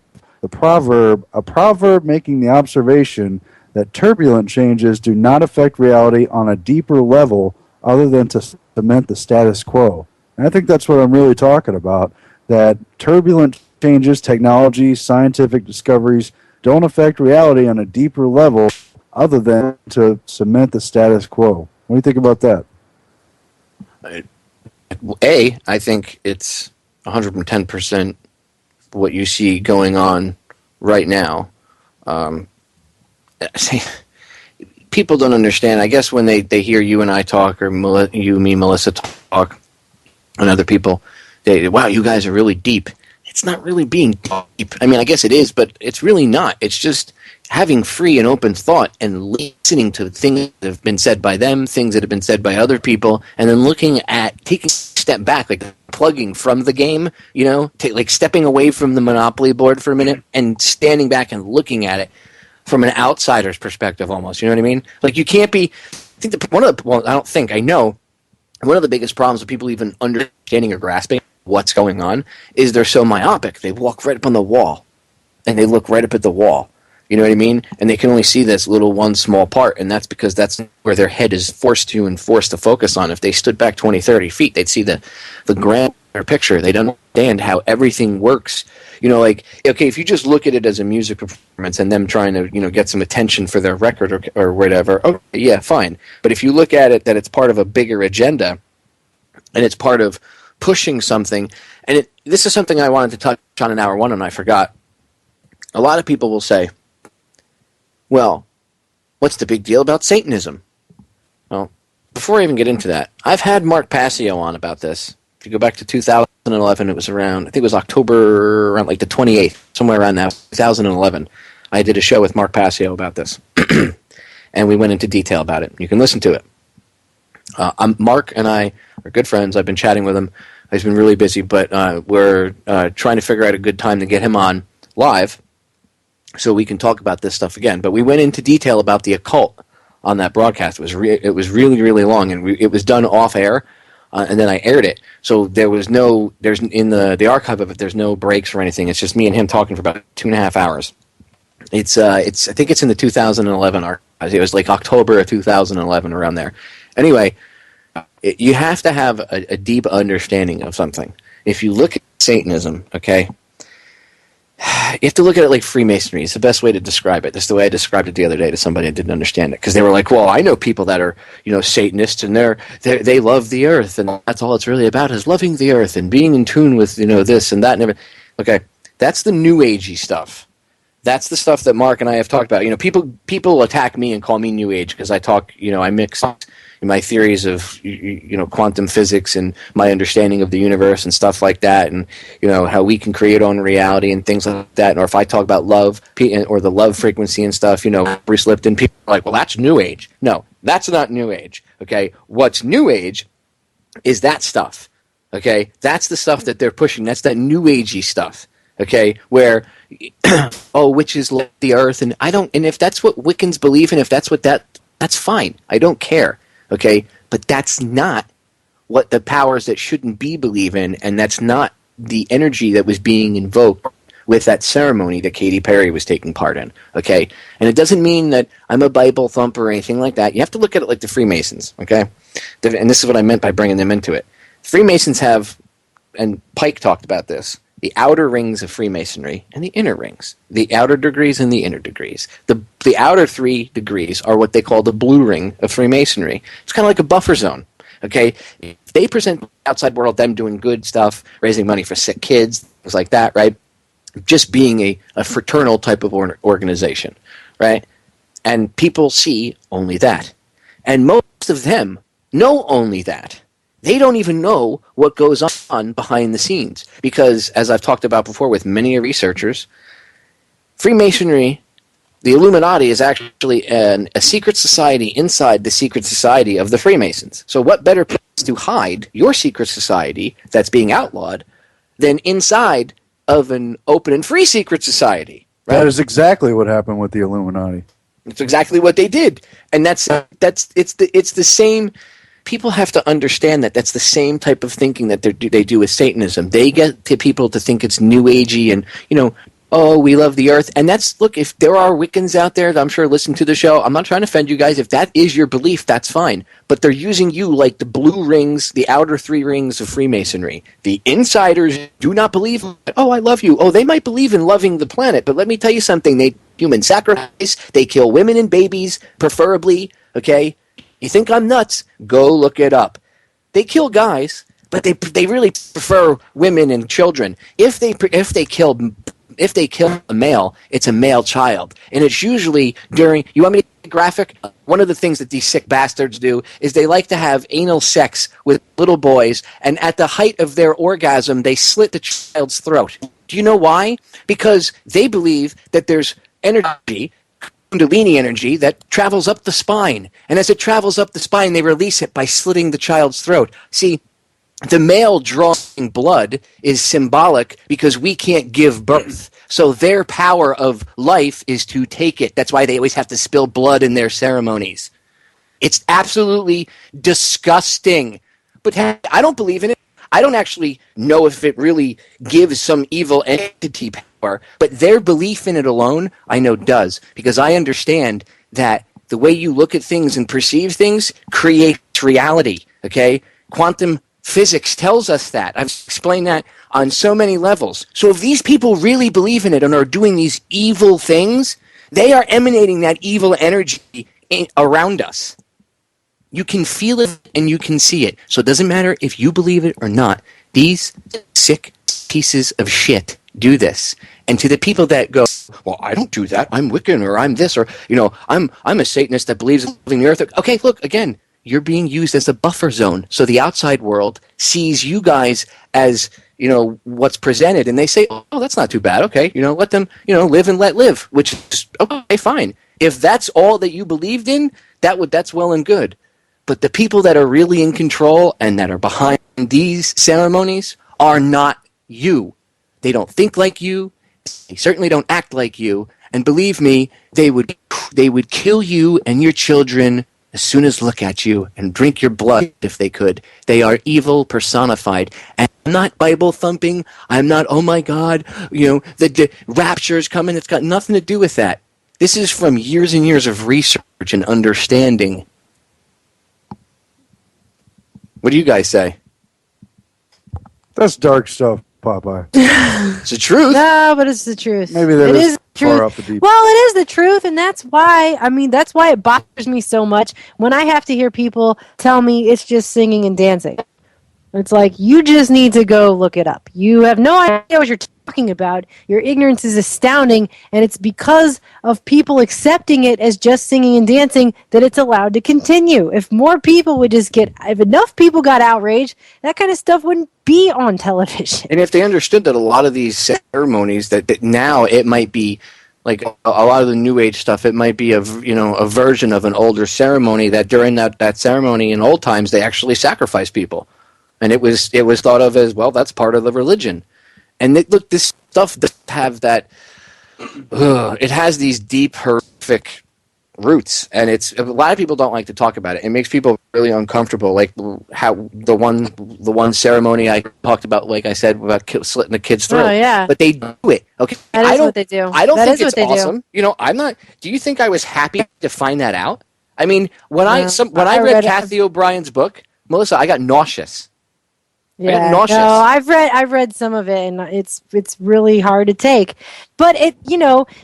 F: a proverb making the observation that turbulent changes do not affect reality on a deeper level other than to cement the status quo. And I think that's what I'm really talking about, that turbulent changes, technology, scientific discoveries don't affect reality on a deeper level other than to cement the status quo. What do you think about that?
D: I think it's 110% what you see going on right now. People don't understand. I guess when they hear you and I talk, or you, me, Melissa talk, and other people, wow, you guys are really deep. It's not really being deep. I mean, I guess it is, but it's really not. It's just having free and open thought and listening to things that have been said by them, things that have been said by other people, and then looking at, taking a step back, like plugging from the game, like stepping away from the Monopoly board for a minute and standing back and looking at it from an outsider's perspective almost, you know what I mean? Like you can't be, I know one of the biggest problems with people even understanding or grasping what's going on is they're so myopic. They walk right up on the wall and they look right up at the wall. You know what I mean? And they can only see this little one small part, and that's because that's where their head is forced to focus on. If they stood back 20, 30 feet, they'd see the grander picture. They'd understand how everything works. If you just look at it as a music performance and them trying to, get some attention for their record or whatever, okay, yeah, fine. But if you look at it that it's part of a bigger agenda and it's part of pushing something, and this is something I wanted to touch on in hour one and I forgot. A lot of people will say, well, what's the big deal about Satanism? Well, before I even get into that, I've had Mark Passio on about this. If you go back to 2011, it was around, I think it was October, around like the 28th, somewhere around now, 2011. I did a show with Mark Passio about this. And we went into detail about it. You can listen to it. Mark and I are good friends. I've been chatting with him. He's been really busy, but we're trying to figure out a good time to get him on live so we can talk about this stuff again. But we went into detail about the occult on that broadcast. It was really, really long, and it was done off air, and then I aired it. So there's in the archive of it, there's no breaks or anything. It's just me and him talking for about 2.5 hours. I think it's in the 2011 archives. It was like October of 2011, around there. Anyway, you have to have a deep understanding of something. If you look at Satanism, okay, you have to look at it like Freemasonry. It's the best way to describe it. That's the way I described it the other day to somebody that didn't understand it, because they were like, well, I know people that are, Satanists, and they love the earth, and that's all it's really about, is loving the earth and being in tune with, this and that and everything. Okay, that's the New Agey stuff. That's the stuff that Mark and I have talked about. People attack me and call me New Age because I talk, I mix my theories of, quantum physics and my understanding of the universe and stuff like that, and, how we can create our own reality and things like that. Or if I talk about love or the love frequency and stuff, Bruce Lipton, people are like, well, that's New Age. No, that's not New Age, okay? What's New Age is that stuff, okay? That's the stuff that they're pushing. That's that New Agey stuff, okay? Where, witches love the earth, and and if that's what Wiccans believe in, if that's what that's fine. I don't care. Okay, but that's not what the powers that shouldn't be believe in, and that's not the energy that was being invoked with that ceremony that Katy Perry was taking part in, okay? And it doesn't mean that I'm a Bible thumper or anything like that. You have to look at it like the Freemasons, okay? And this is what I meant by bringing them into it. Freemasons have, and Pike talked about this, the outer rings of Freemasonry and the inner rings, the outer degrees and the inner degrees. The outer 3 degrees are what they call the blue ring of Freemasonry. It's kind of like a buffer zone, okay? If they present the outside world, them doing good stuff, raising money for sick kids, things like that, right? Just being a fraternal type of organization, right? And people see only that. And most of them know only that. They don't even know what goes on behind the scenes. Because, as I've talked about before with many researchers, Freemasonry, the Illuminati, is actually a secret society inside the secret society of the Freemasons. So what better place to hide your secret society that's being outlawed than inside of an open and free secret society? Right?
F: That is exactly what happened with the Illuminati.
D: It's exactly what they did. And it's the same. People have to understand that that's the same type of thinking that they do with Satanism. They get people to think it's new agey and, oh, we love the earth. And look, if there are Wiccans out there that I'm sure listen to the show, I'm not trying to offend you guys. If that is your belief, that's fine. But they're using you like the blue rings, the outer 3 rings of Freemasonry. The insiders do not believe, oh, I love you. Oh, they might believe in loving the planet, but let me tell you something. They human sacrifice. They kill women and babies, preferably, okay? You think I'm nuts? Go look it up. They kill guys, but they really prefer women and children. If they kill a male, it's a male child, and it's usually during. You want me to get graphic? One of the things that these sick bastards do is they like to have anal sex with little boys, and at the height of their orgasm, they slit the child's throat. Do you know why? Because they believe that there's energy, Kundalini energy, that travels up the spine. And as it travels up the spine, they release it by slitting the child's throat. See, the male drawing blood is symbolic because we can't give birth. So their power of life is to take it. That's why they always have to spill blood in their ceremonies. It's absolutely disgusting. But I don't believe in it. I don't actually know if it really gives some evil entity power, but their belief in it alone, I know does, because I understand that the way you look at things and perceive things creates reality, okay? Quantum physics tells us that. I've explained that on so many levels. So if these people really believe in it and are doing these evil things, they are emanating that evil energy around us. You can feel it and you can see it. So it doesn't matter if you believe it or not. These sick pieces of shit do this. And to the people that go, well, I don't do that. I'm Wiccan or I'm this or, I'm a Satanist that believes in living the earth. Okay, look, again, you're being used as a buffer zone. So the outside world sees you guys as, what's presented. And they say, oh, that's not too bad. Okay, let them, live and let live, which is, okay, fine. If that's all that you believed in, that's well and good. But the people that are really in control and that are behind these ceremonies are not you. They don't think like you. They certainly don't act like you. And believe me, they would kill you and your children as soon as look at you and drink your blood if they could. They are evil personified. And I'm not Bible thumping. I'm not, oh my God, the rapture's coming. It's got nothing to do with that. This is from years and years of research and understanding. What do you guys say?
F: That's dark stuff, Popeye.
D: It's the truth.
E: No, but it's the truth.
F: Maybe that is far off the deep.
E: Well, it is the truth, and that's why it bothers me so much when I have to hear people tell me it's just singing and dancing. It's like, you just need to go look it up. You have no idea what you're talking about. Your ignorance is astounding, and it's because of people accepting it as just singing and dancing that it's allowed to continue. If more people would just if enough people got outraged, that kind of stuff wouldn't be on television.
D: And if they understood that a lot of these ceremonies, that now it might be like a lot of the New Age stuff, it might be a version of an older ceremony that during that ceremony in old times they actually sacrificed people. And it was thought of as, well, that's part of the religion. And look, this stuff does have that, it has these deep, horrific roots, and it's a lot of people don't like to talk about it. It makes people really uncomfortable, like how the one ceremony I talked about, like I said, about slitting the kid's throat.
E: Oh, yeah.
D: But they do it. Okay,
E: That is what they do.
D: I don't
E: That
D: think
E: is what
D: it's
E: they do.
D: awesome. You know, I'm not. Do you think I was happy to find that out? I mean, when I
E: I
D: read
E: read
D: Kathy O'Brien's book, Melissa, I got nauseous.
E: Yeah,
D: nauseous.
E: no, I've read some of it, and it's really hard to take. But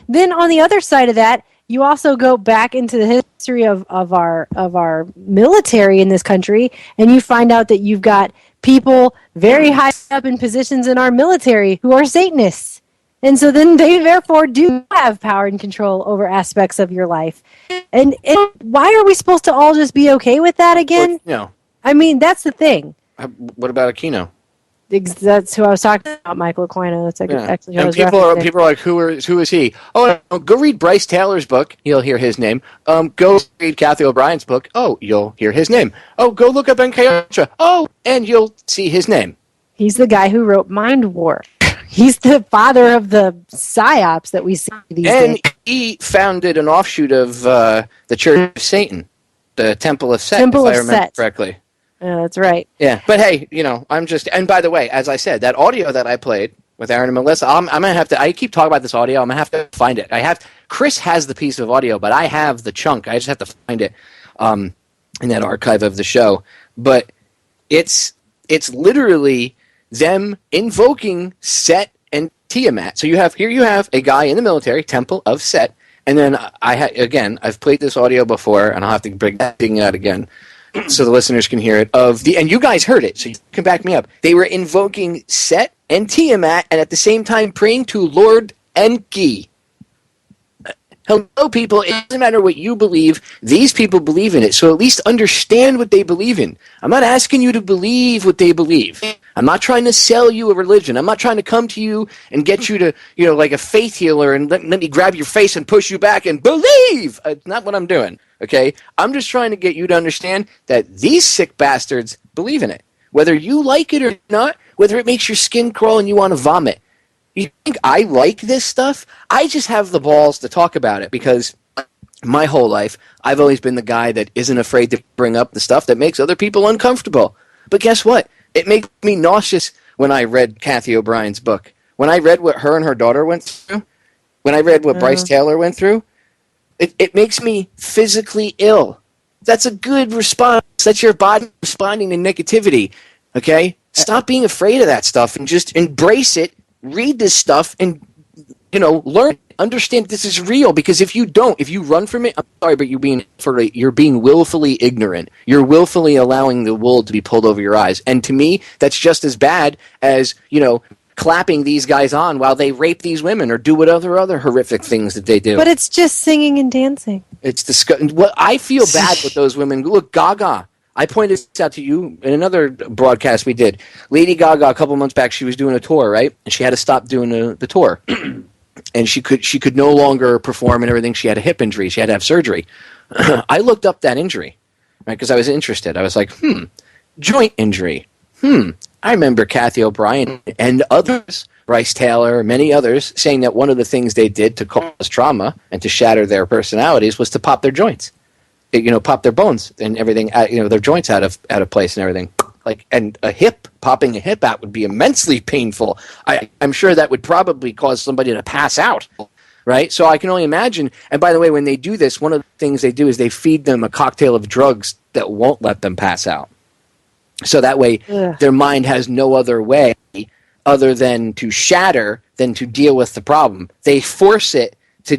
E: then on the other side of that, you also go back into the history of our military in this country, and you find out that you've got people very high up in positions in our military who are Satanists, and so then they therefore do have power and control over aspects of your life. And why are we supposed to all just be okay with that again?
D: No.
E: I mean, that's the thing.
D: What about Aquino?
E: That's who I was talking about, Michael Aquino. That's actually who I
D: And
E: was
D: people
E: referencing.
D: are like, who is he? Oh, no, go read Bryce Taylor's book. You'll hear his name. Go read Kathy O'Brien's book. Oh, you'll hear his name. Oh, go look up N.K. Ultra. Oh, and you'll see his name.
E: He's the guy who wrote Mind War. He's the father of the psyops that we see these days.
D: And he founded an offshoot of the Church of Satan, the Temple of Set,
E: Temple
D: if
E: of
D: I remember
E: Set.
D: correctly.
E: Yeah, that's right.
D: Yeah, but hey, I'm just. And by the way, as I said, that audio that I played with Aaron and Melissa, I'm gonna have to. I keep talking about this audio. I'm gonna have to find it. Chris has the piece of audio, but I have the chunk. I just have to find it in that archive of the show. But it's literally them invoking Set and Tiamat. So you have a guy in the military, Temple of Set, and then I've played this audio before, and I'll have to bring it out again, so the listeners can hear it. And you guys heard it, so you can back me up. They were invoking Set and Tiamat, and at the same time praying to Lord Enki. Hello, people. It doesn't matter what you believe. These people believe in it, so at least understand what they believe in. I'm not asking you to believe what they believe. I'm not trying to sell you a religion. I'm not trying to come to you and get you to, like a faith healer and let me grab your face and push you back and believe. It's not what I'm doing, okay? I'm just trying to get you to understand that these sick bastards believe in it. Whether you like it or not, whether it makes your skin crawl and you want to vomit. You think I like this stuff? I just have the balls to talk about it because my whole life I've always been the guy that isn't afraid to bring up the stuff that makes other people uncomfortable. But guess what? It makes me nauseous when I read Kathy O'Brien's book. When I read what her and her daughter went through, when I read what Bryce Taylor went through, it makes me physically ill. That's a good response. That's your body responding to negativity. Okay? Stop being afraid of that stuff and just embrace it. Read this stuff and, learn, understand this is real. Because if you run from it, I'm sorry, but you're being willfully ignorant. You're willfully allowing the wool to be pulled over your eyes. And to me, that's just as bad as, clapping these guys on while they rape these women or do whatever other horrific things that they do.
E: But it's just singing and dancing.
D: It's disgusting. Well, I feel bad with those women. Look, Gaga. I pointed this out to you in another broadcast we did. Lady Gaga, a couple months back, she was doing a tour, right? And she had to stop doing the tour. And she could no longer perform and everything. She had a hip injury. She had to have surgery. I looked up that injury, right? Because I was interested. I was like, joint injury. I remember Kathy O'Brien and others, Bryce Taylor, many others, saying that one of the things they did to cause trauma and to shatter their personalities was to pop their joints. Pop their bones and everything, their joints out of place and everything. And popping a hip out would be immensely painful. I'm sure that would probably cause somebody to pass out, right? So I can only imagine. And by the way, when they do this, one of the things they do is they feed them a cocktail of drugs that won't let them pass out. So that way, their mind has no other way other than to shatter than to deal with the problem. They force it to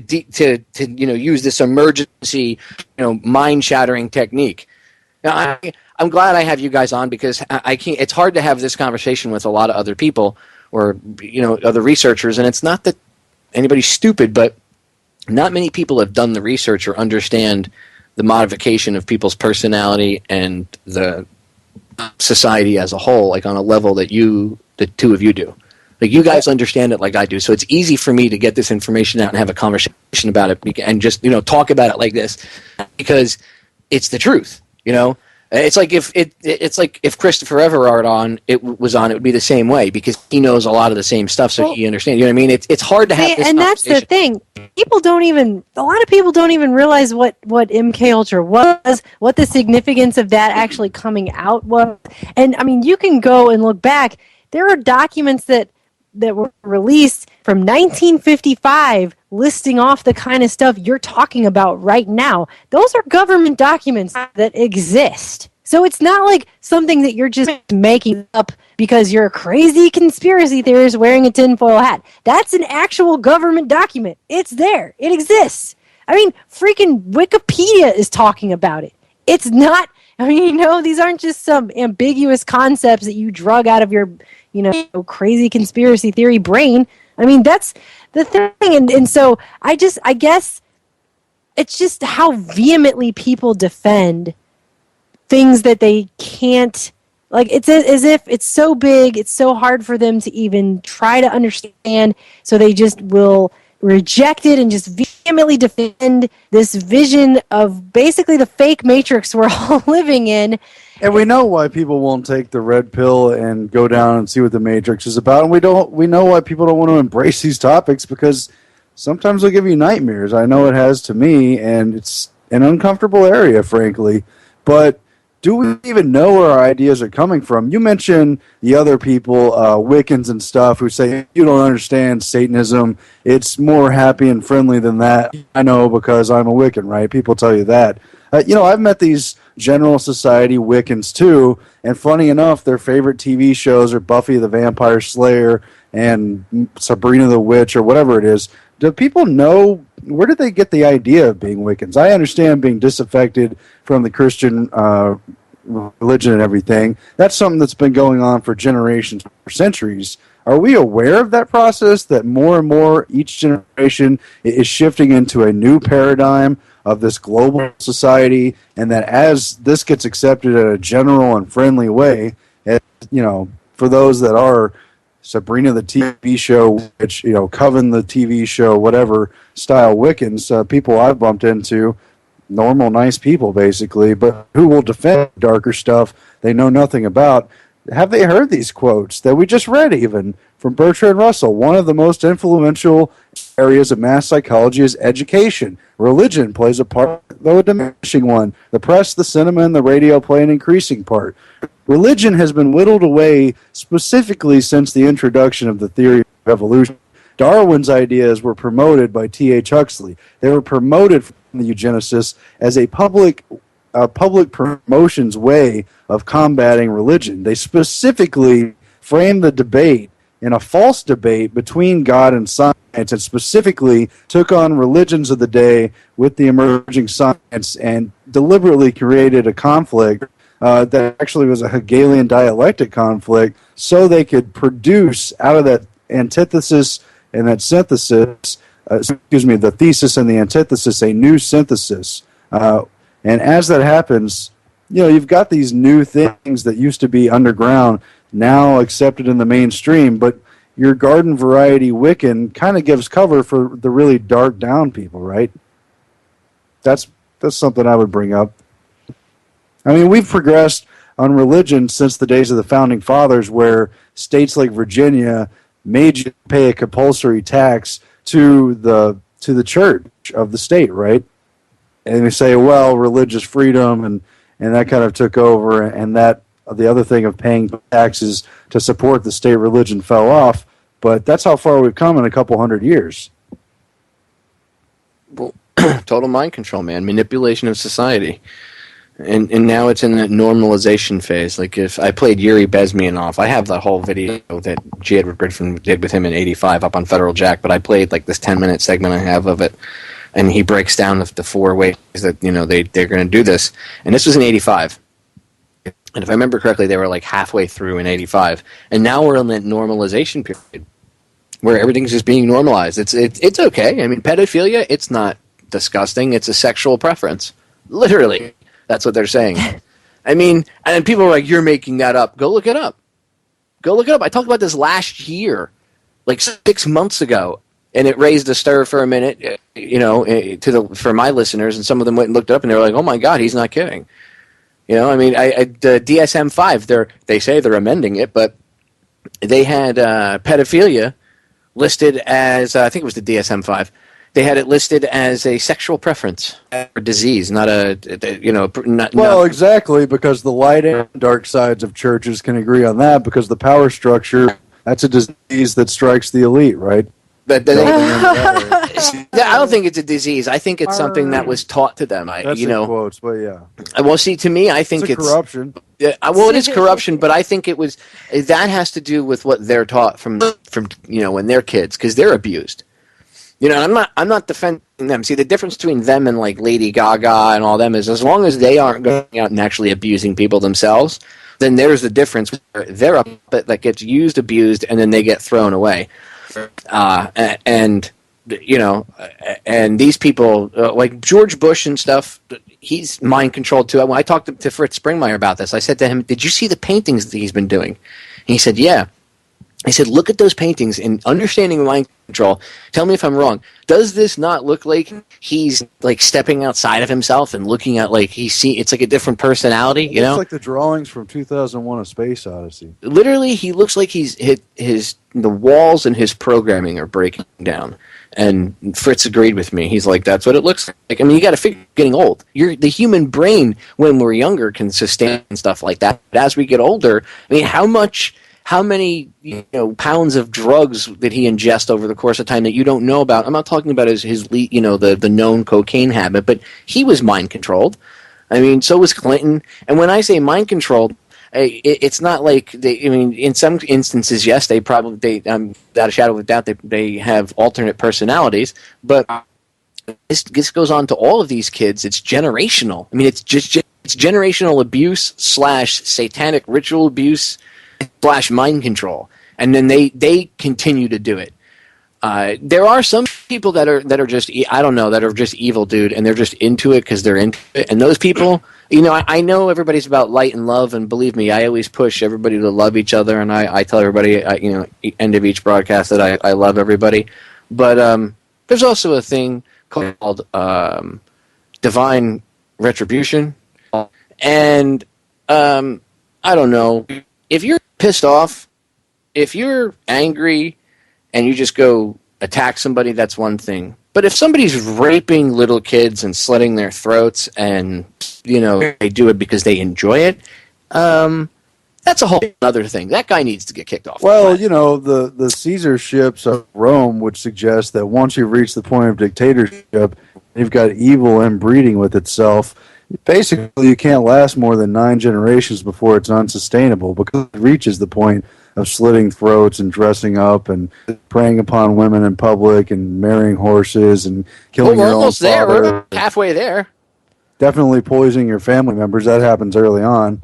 D: use this emergency mind-shattering technique. Now, I'm glad I have you guys on because I can't. It's hard to have this conversation with a lot of other people or other researchers, and it's not that anybody's stupid, but not many people have done the research or understand the modification of people's personality and the society as a whole, like on a level that the two of you do. Like you guys understand it like I do, so it's easy for me to get this information out and have a conversation about it and just talk about it like this because it's the truth. It's like if Christopher Everard was on, it would be the same way because he knows a lot of the same stuff, so he understands. You know what I mean? It's hard to have this
E: and that's the thing. A lot of people don't even realize what MK Ultra was, what the significance of that actually coming out was. And I mean, you can go and look back. There are documents that were released from 1955 listing off the kind of stuff you're talking about right now. Those are government documents that exist. So it's not like something that you're just making up because you're a crazy conspiracy theorist wearing a tinfoil hat. That's an actual government document. It's there. It exists. I mean, freaking Wikipedia is talking about it. It's not, I mean, you know, these aren't just some ambiguous concepts that you drug out of your, you know, crazy conspiracy theory brain. I mean, that's the thing. And so I guess it's just how vehemently people defend things that they can't, like, it's as if it's so big, it's so hard for them to even try to understand, so they just will reject it and just vehemently defend this vision of basically the fake matrix we're all living in.
F: And we know why people won't take the red pill and go down and see what the Matrix is about. And we know why people don't want to embrace these topics, because sometimes they'll give you nightmares. I know it has to me, and it's an uncomfortable area, frankly. But do we even know where our ideas are coming from? You mentioned the other people, Wiccans and stuff, who say, you don't understand Satanism. It's more happy and friendly than that. I know because I'm a Wiccan, right? People tell you that. You know, I've met these General Society Wiccans too, and funny enough, their favorite TV shows are Buffy the Vampire Slayer and Sabrina the Witch or whatever it is. Do people know, where did they get the idea of being Wiccans? I understand being disaffected from the Christian religion and everything. That's something that's been going on for generations, for centuries. Are we aware of that process, that more and more each generation is shifting into a new paradigm of this global society, and that as this gets accepted in a general and friendly way, you know, for those that are Sabrina the TV show, which, you know, Coven the TV show, whatever style Wiccans, people I've bumped into, normal, nice people basically, but who will defend darker stuff they know nothing about. Have they heard these quotes that we just read, even from Bertrand Russell? One of the most influential areas of mass psychology is education. Religion plays a part, though a diminishing one. The press, the cinema, and the radio play an increasing part. Religion has been whittled away specifically since the introduction of the theory of evolution. Darwin's ideas were promoted by T.H. Huxley. They were promoted from the eugenicists as a public promotions way of combating religion. They specifically framed the debate in a false debate between God and science, and specifically took on religions of the day with the emerging science and deliberately created a conflict that actually was a Hegelian dialectic conflict, so they could produce out of that antithesis and that synthesis, the thesis and the antithesis, a new synthesis. And as that happens, you know, you've got these new things that used to be underground, now accepted in the mainstream, but your garden variety Wiccan kind of gives cover for the really dark down people, right? That's something I would bring up. I mean, we've progressed on religion since the days of the Founding Fathers, where states like Virginia made you pay a compulsory tax to the church of the state, right? And they say, well, religious freedom and that kind of took over, and that the other thing of paying taxes to support the state religion fell off. But that's how far we've come in a couple hundred years.
D: Well, total mind control, man. Manipulation of society. And now it's in that normalization phase. Like, if I played Yuri Bezmian off, I have that whole video that G. Edward Griffin did with him in 85 up on Federal Jack, but I played like this 10-minute segment I have of it, and he breaks down the 4 ways that, you know, they're going to do this. And this was in 85. And if I remember correctly, they were like halfway through in 85. And now we're in that normalization period where everything's just being normalized. It's okay. I mean, pedophilia, it's not disgusting. It's a sexual preference. Literally. That's what they're saying. I mean, and people are like, you're making that up. Go look it up. Go look it up. I talked about this last year, like 6 months ago, and it raised a stir for a minute, you know, for my listeners, and some of them went and looked it up, and they were like, oh my God, he's not kidding. You know, I mean, the DSM-5, they say they're amending it, but they had pedophilia listed as, I think it was the DSM-5, they had it listed as a sexual preference or disease, not
F: exactly, because the light and dark sides of churches can agree on that, because the power structure, that's a disease that strikes the elite, right?
D: I don't think it's a disease. I think it's something that was taught to them.
F: That's in quotes, but yeah.
D: Well, see, to me, I think it's
F: corruption.
D: Well, it is corruption, but I think that has to do with what they're taught from when they're kids, because they're abused. You know, I'm not defending them. See, the difference between them and like Lady Gaga and all them is, as long as they aren't going out and actually abusing people themselves, then there's the difference. They're a puppet that gets used, abused, and then they get thrown away. And these people like George Bush and stuff, he's mind controlled too. When I talked to Fritz Springmeier about this, I said to him, "Did you see the paintings that he's been doing?" And he said, "Yeah." I said, "Look at those paintings and understanding mind control. Tell me if I'm wrong. Does this not look like he's like stepping outside of himself and looking at like it's like a different personality? You know,
F: it's like the drawings from 2001: A Space Odyssey.
D: Literally, he looks like he's hit the walls in his programming are breaking down." And Fritz agreed with me. He's like, "That's what it looks like." I mean, you got to figure, getting old. The human brain when we're younger can sustain stuff like that. But as we get older, I mean, how many pounds of drugs did he ingest over the course of time that you don't know about? I'm not talking about the known cocaine habit, but he was mind controlled. I mean, so was Clinton. And when I say mind controlled, it's not like in some instances, yes, they probably without a shadow of a doubt they have alternate personalities, but this goes on to all of these kids. It's generational. I mean, it's generational abuse / satanic ritual abuse / mind control, and then they continue to do it. There are some people that are just that are just evil, dude, and they're just into it because they're into it. And those people, I know everybody's about light and love, and believe me, I always push everybody to love each other, and I tell everybody, end of each broadcast that I love everybody. But there's also a thing called divine retribution, and I don't know. If you're pissed off, if you're angry, and you just go attack somebody, that's one thing. But if somebody's raping little kids and slitting their throats, and they do it because they enjoy it, that's a whole other thing. That guy needs to get kicked off.
F: Well, the Caesarships of Rome would suggest that once you've reached the point of dictatorship, you've got evil inbreeding with itself. Basically, you can't last more than 9 generations before it's unsustainable, because it reaches the point of slitting throats and dressing up and preying upon women in public and marrying horses and killing your own father.
D: We're halfway there.
F: Definitely poisoning your family members. That happens early on.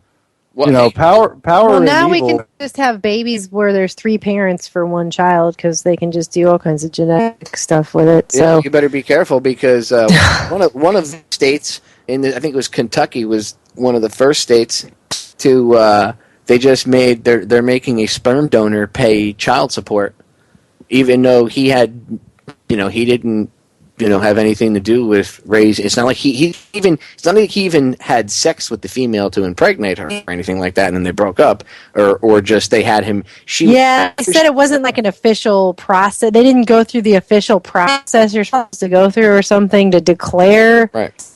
D: Well,
F: power.
E: Well, now
F: and
E: we
F: evil.
E: can just have babies where there's 3 parents for one child, because they can just do all kinds of genetic stuff with it. So
D: yeah, you better be careful, because one of the states I think it was Kentucky, was one of the first states to they just made they're making a sperm donor pay child support, even though he had he didn't have anything to do with raising. It's not like he even had sex with the female to impregnate her or anything like that, and then they broke up, or just they had him.
E: They said it wasn't like an official process. They didn't go through the official process you're supposed to go through or something to declare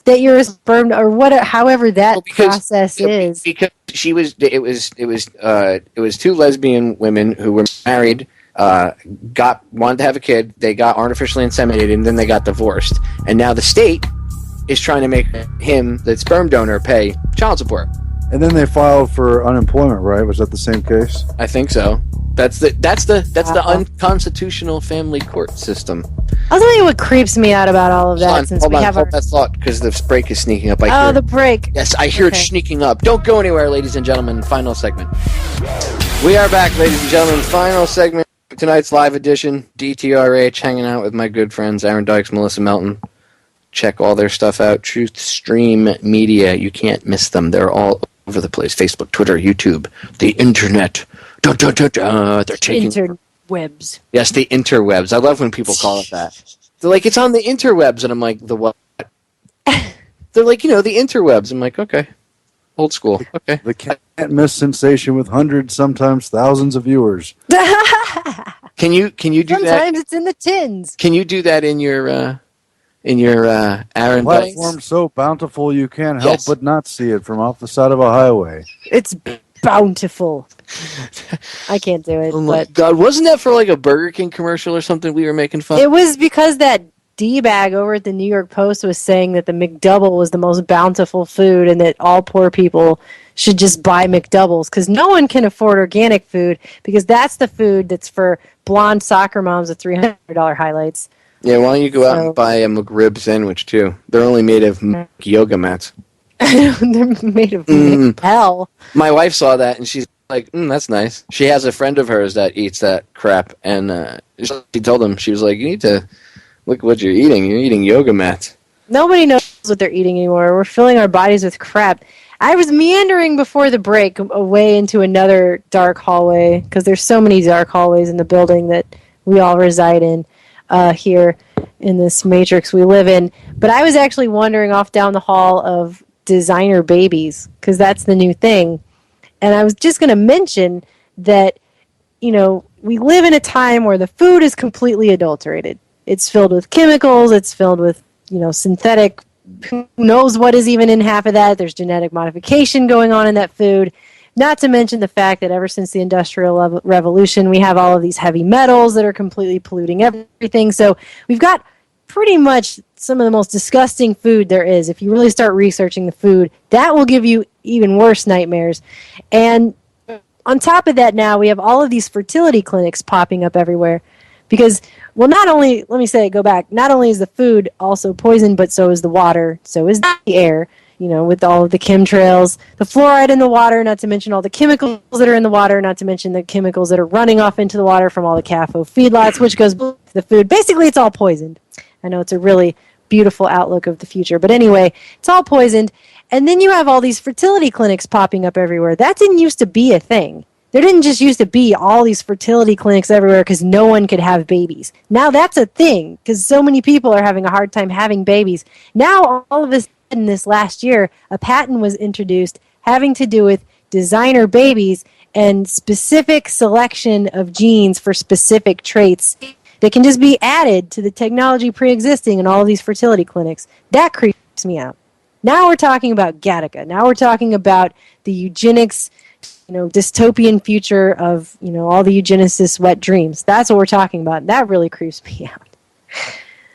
E: that you're a sperm, or however that process is.
D: Because it was 2 lesbian women who were married. Wanted to have a kid. They got artificially inseminated, and then they got divorced. And now the state is trying to make him, the sperm donor, pay child support.
F: And then they filed for unemployment, right? Was that the same case?
D: I think so. That's the unconstitutional family court system.
E: I'll tell you what creeps me out about all of that.
D: Hold on, hold that thought, because the break is sneaking up.
E: The break.
D: Yes, I hear it sneaking up. Don't go anywhere, ladies and gentlemen. Final segment. We are back, ladies and gentlemen. Final segment. Tonight's live edition, DTRH, hanging out with my good friends Aaron Dykes, Melisa Melton. Check all their stuff out. Truthstream Media. You can't miss them. They're all over the place. Facebook, Twitter, YouTube, the internet. They're taking
E: interwebs.
D: Yes, the interwebs. I love when people call it that. They're like, it's on the interwebs, and I'm like, the what? They're like, the interwebs. I'm like, okay. Old school. Okay.
F: The can't miss sensation with hundreds, sometimes thousands of viewers.
D: Can you do that?
E: Sometimes it's in the tins.
D: Can you do that in your Aaron Dykes?
F: Platform so bountiful you can't help
D: Yes.
F: but not see it from off the side of a highway.
E: It's bountiful. I can't do it.
D: Oh my
E: But
D: God, wasn't that for like a Burger King commercial or something we were making fun?
E: it was because that D-bag over at the New York Post was saying that the McDouble was the most bountiful food and that all poor people should just buy McDoubles because no one can afford organic food because that's the food that's for blonde soccer moms with $300 highlights.
D: Yeah, why don't you go out and buy a McRib sandwich too? They're only made of yoga mats.
E: They're made of hell.
D: My wife saw that and she's like, that's nice. She has a friend of hers that eats that crap, and she told him, she was like, you need to look what you're eating. You're eating yoga mats.
E: Nobody knows what they're eating anymore. We're filling our bodies with crap. I was meandering before the break away into another dark hallway because there's so many dark hallways in the building that we all reside in here in this matrix we live in. But I was actually wandering off down the hall of designer babies because that's the new thing. And I was just going to mention that, we live in a time where the food is completely adulterated. It's filled with chemicals. It's filled with, synthetic, who knows what is even in half of that. There's genetic modification going on in that food. Not to mention the fact that ever since the Industrial Revolution, we have all of these heavy metals that are completely polluting everything. So we've got pretty much some of the most disgusting food there is. If you really start researching the food, that will give you even worse nightmares. And on top of that now, we have all of these fertility clinics popping up everywhere. Because, not only is the food also poisoned, but so is the water, so is the air, with all of the chemtrails, the fluoride in the water, not to mention all the chemicals that are in the water, not to mention the chemicals that are running off into the water from all the CAFO feedlots, which goes to the food. Basically, it's all poisoned. I know it's a really beautiful outlook of the future. But anyway, it's all poisoned. And then you have all these fertility clinics popping up everywhere. That didn't used to be a thing. There didn't just used to be all these fertility clinics everywhere because no one could have babies. Now that's a thing because so many people are having a hard time having babies. Now, all of a sudden, this last year, a patent was introduced having to do with designer babies and specific selection of genes for specific traits that can just be added to the technology pre-existing in all of these fertility clinics. That creeps me out. Now we're talking about Gattaca. Now we're talking about the eugenics, dystopian future of, all the eugenicists' wet dreams. That's what we're talking about. That really creeps me out.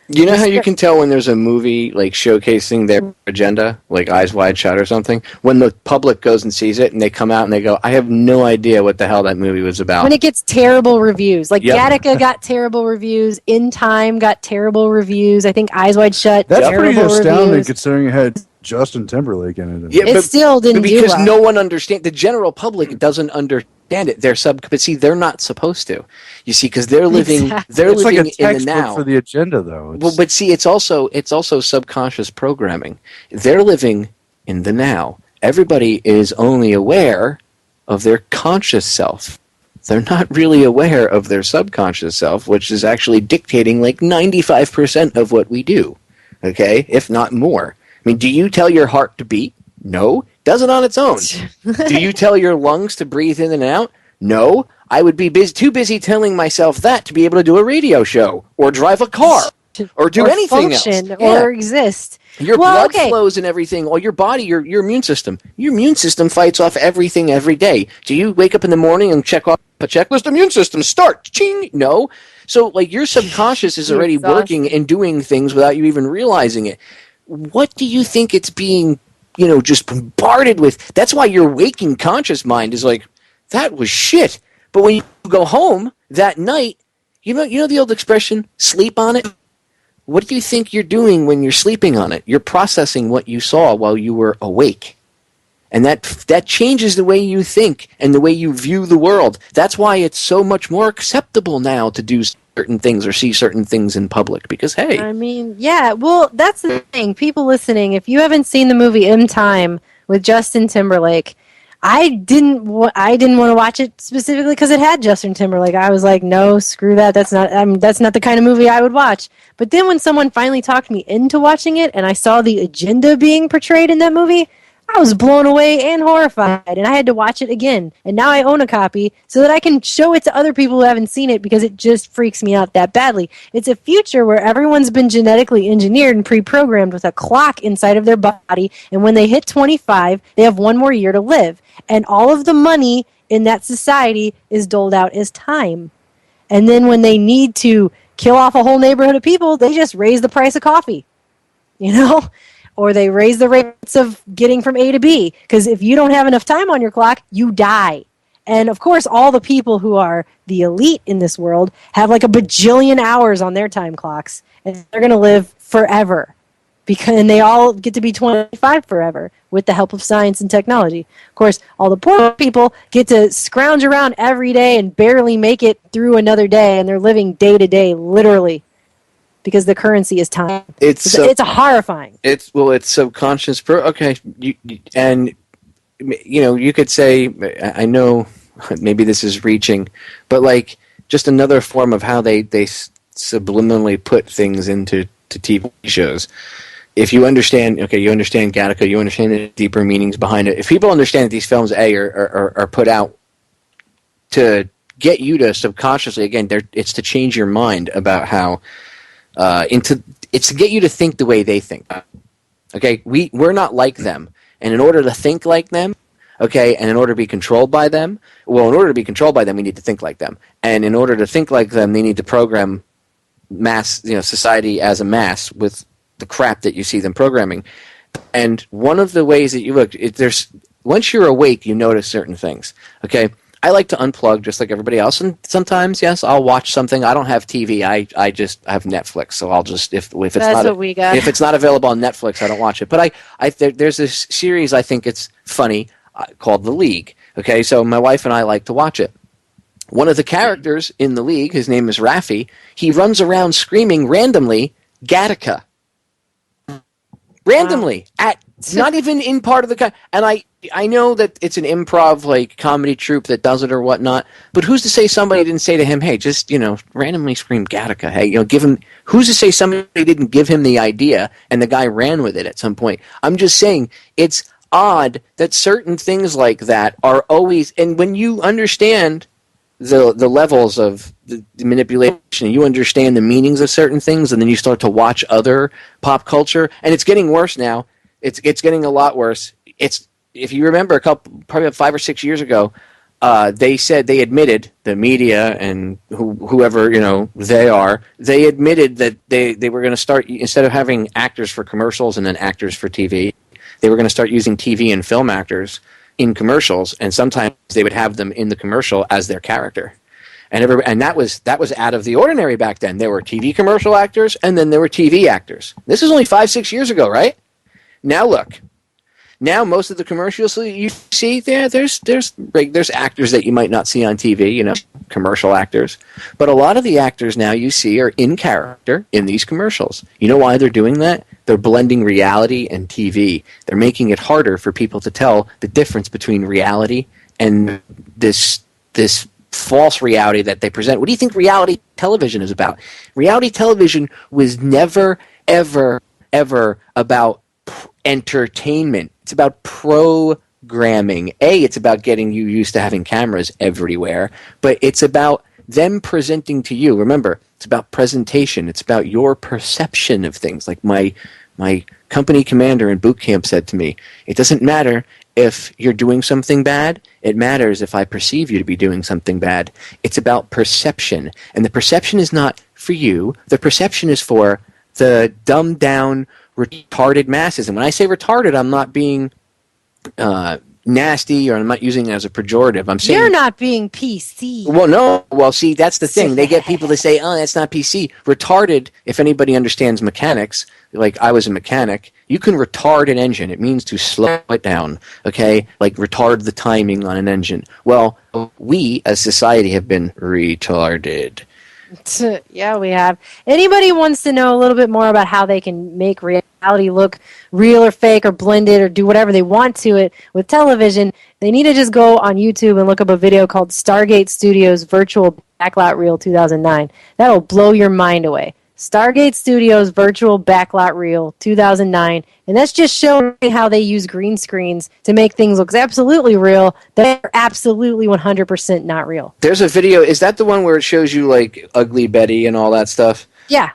D: You know how you can tell when there's a movie like showcasing their agenda, like Eyes Wide Shut or something? When the public goes and sees it and they come out and they go, I have no idea what the hell that movie was about.
E: When it gets terrible reviews. Like Gattaca got terrible reviews. In Time got terrible reviews. I think Eyes Wide Shut,
F: That's
E: terrible
F: pretty astounding
E: reviews.
F: Considering it had Justin Timberlake in it.
D: Yeah,
E: It still didn't do
D: because
E: well.
D: no one understands. The general public doesn't understand it. But see, they're not supposed to. You see, because they're living, they're
F: It's like
D: living
F: a
D: in the
F: textbook
D: now.
F: for the agenda, though.
D: Well, but see, it's also subconscious programming. They're living in the now. Everybody is only aware of their conscious self. They're not really aware of their subconscious self, which is actually dictating like 95% of what we do. Okay, if not more. I mean, do you tell your heart to beat? No. Does it on its own. Do you tell your lungs to breathe in and out? No. I would be too busy telling myself that to be able to do a radio show or drive a car or do anything
E: function
D: else.
E: or exist.
D: Your blood flows and everything, or your body, your immune system. Your immune system fights off everything every day. Do you wake up in the morning and check off a checklist? Immune system, start. Ching. No. So, like, your subconscious is already working and doing things without you even realizing it. What do you think it's being, just bombarded with? That's why your waking conscious mind is like, that was shit. But when you go home that night, you know the old expression, sleep on it? What do you think you're doing when you're sleeping on it? You're processing what you saw while you were awake. And that changes the way you think and the way you view the world. That's why it's so much more acceptable now to do certain things or see certain things in public. Because, hey.
E: I mean, yeah, well, that's the thing. People listening, if you haven't seen the movie In Time with Justin Timberlake, I didn't want to watch it specifically because it had Justin Timberlake. I was like, no, screw that. That's not the kind of movie I would watch. But then when someone finally talked me into watching it and I saw the agenda being portrayed in that movie, I was blown away and horrified, and I had to watch it again. And now I own a copy so that I can show it to other people who haven't seen it because it just freaks me out that badly. It's a future where everyone's been genetically engineered and pre-programmed with a clock inside of their body, and when they hit 25, they have one more year to live. And all of the money in that society is doled out as time. And then when they need to kill off a whole neighborhood of people, they just raise the price of coffee, you know? Or they raise the rates of getting from A to B. Because if you don't have enough time on your clock, you die. And of course, all the people who are the elite in this world have like a bajillion hours on their time clocks. And they're going to live forever. And they all get to be 25 forever with the help of science and technology. Of course, all the poor people get to scrounge around every day and barely make it through another day. And they're living day to day, literally. Because the currency is time. It's horrifying.
D: It's subconscious. Okay, and you could say, I know maybe this is reaching, but like just another form of how they subliminally put things into TV shows. If you understand, you understand Gattaca, you understand the deeper meanings behind it. If people understand that these films are put out to get you to subconsciously, again, it's to change your mind about how. It's to get you to think the way they think. Okay, we're not like them, and in order to think like them, okay, and in order to be controlled by them, we need to think like them, and in order to think like them, they need to program mass, society as a mass with the crap that you see them programming. And one of the ways that you look, once you're awake, you notice certain things. Okay. I like to unplug just like everybody else, and sometimes, yes, I'll watch something. I don't have TV. I just have Netflix, so I'll just if it's not available on Netflix, I don't watch it. But there's this series I think it's funny called The League. Okay, so my wife and I like to watch it. One of the characters in The League, his name is Raffi. He runs around screaming randomly, Gattaca. Randomly not even in part of the and I know that it's an improv like comedy troupe that does it or whatnot, but who's to say somebody didn't say to him, hey, just randomly scream Gattaca, hey, give him, who's to say somebody didn't give him the idea and the guy ran with it at some point. I'm just saying it's odd that certain things like that are always, and when you understand the levels of the manipulation, you understand the meanings of certain things, and then you start to watch other pop culture, and it's getting worse now. It's getting a lot worse. If you remember probably 5 or 6 years ago, they admitted, the media and whoever they admitted that they were going to start, instead of having actors for commercials and then actors for TV, they were going to start using TV and film actors in commercials, and sometimes they would have them in the commercial as their character. And that was out of the ordinary back then. There were TV commercial actors, and then there were TV actors. This is only 5-6 years ago, right? Now look. Now most of the commercials you see there's actors that you might not see on TV, commercial actors. But a lot of the actors now you see are in character in these commercials. You know why they're doing that? They're blending reality and TV. They're making it harder for people to tell the difference between reality and this false reality that they present. What do you think reality television is about? Reality television was never, ever, ever about entertainment. It's about programming. It's about getting you used to having cameras everywhere, but it's about them presenting to you. Remember, it's about presentation. It's about your perception of things. Like my company commander in boot camp said to me, it doesn't matter if you're doing something bad. It matters if I perceive you to be doing something bad. It's about perception. And the perception is not for you. The perception is for the dumbed down, retarded masses. And when I say retarded, I'm not being nasty, or I'm not using it as a pejorative. I'm saying
E: you're not being PC.
D: Well, no. Well, see, that's the thing. They get people to say, "Oh, that's not PC." Retarded. If anybody understands mechanics, like I was a mechanic, you can retard an engine. It means to slow it down. Okay, like retard the timing on an engine. Well, we as society have been retarded.
E: Yeah, we have. Anybody wants to know a little bit more about how they can make reality look real or fake or blended or do whatever they want to it with television, they need to just go on YouTube and look up a video called Stargate Studios Virtual Backlot Reel 2009. That'll blow your mind away. Stargate Studios Virtual Backlot Reel, 2009. And that's just showing how they use green screens to make things look absolutely real. They're absolutely 100% not real.
D: There's a video. Is that the one where it shows you, like, Ugly Betty and all that stuff?
E: Yeah.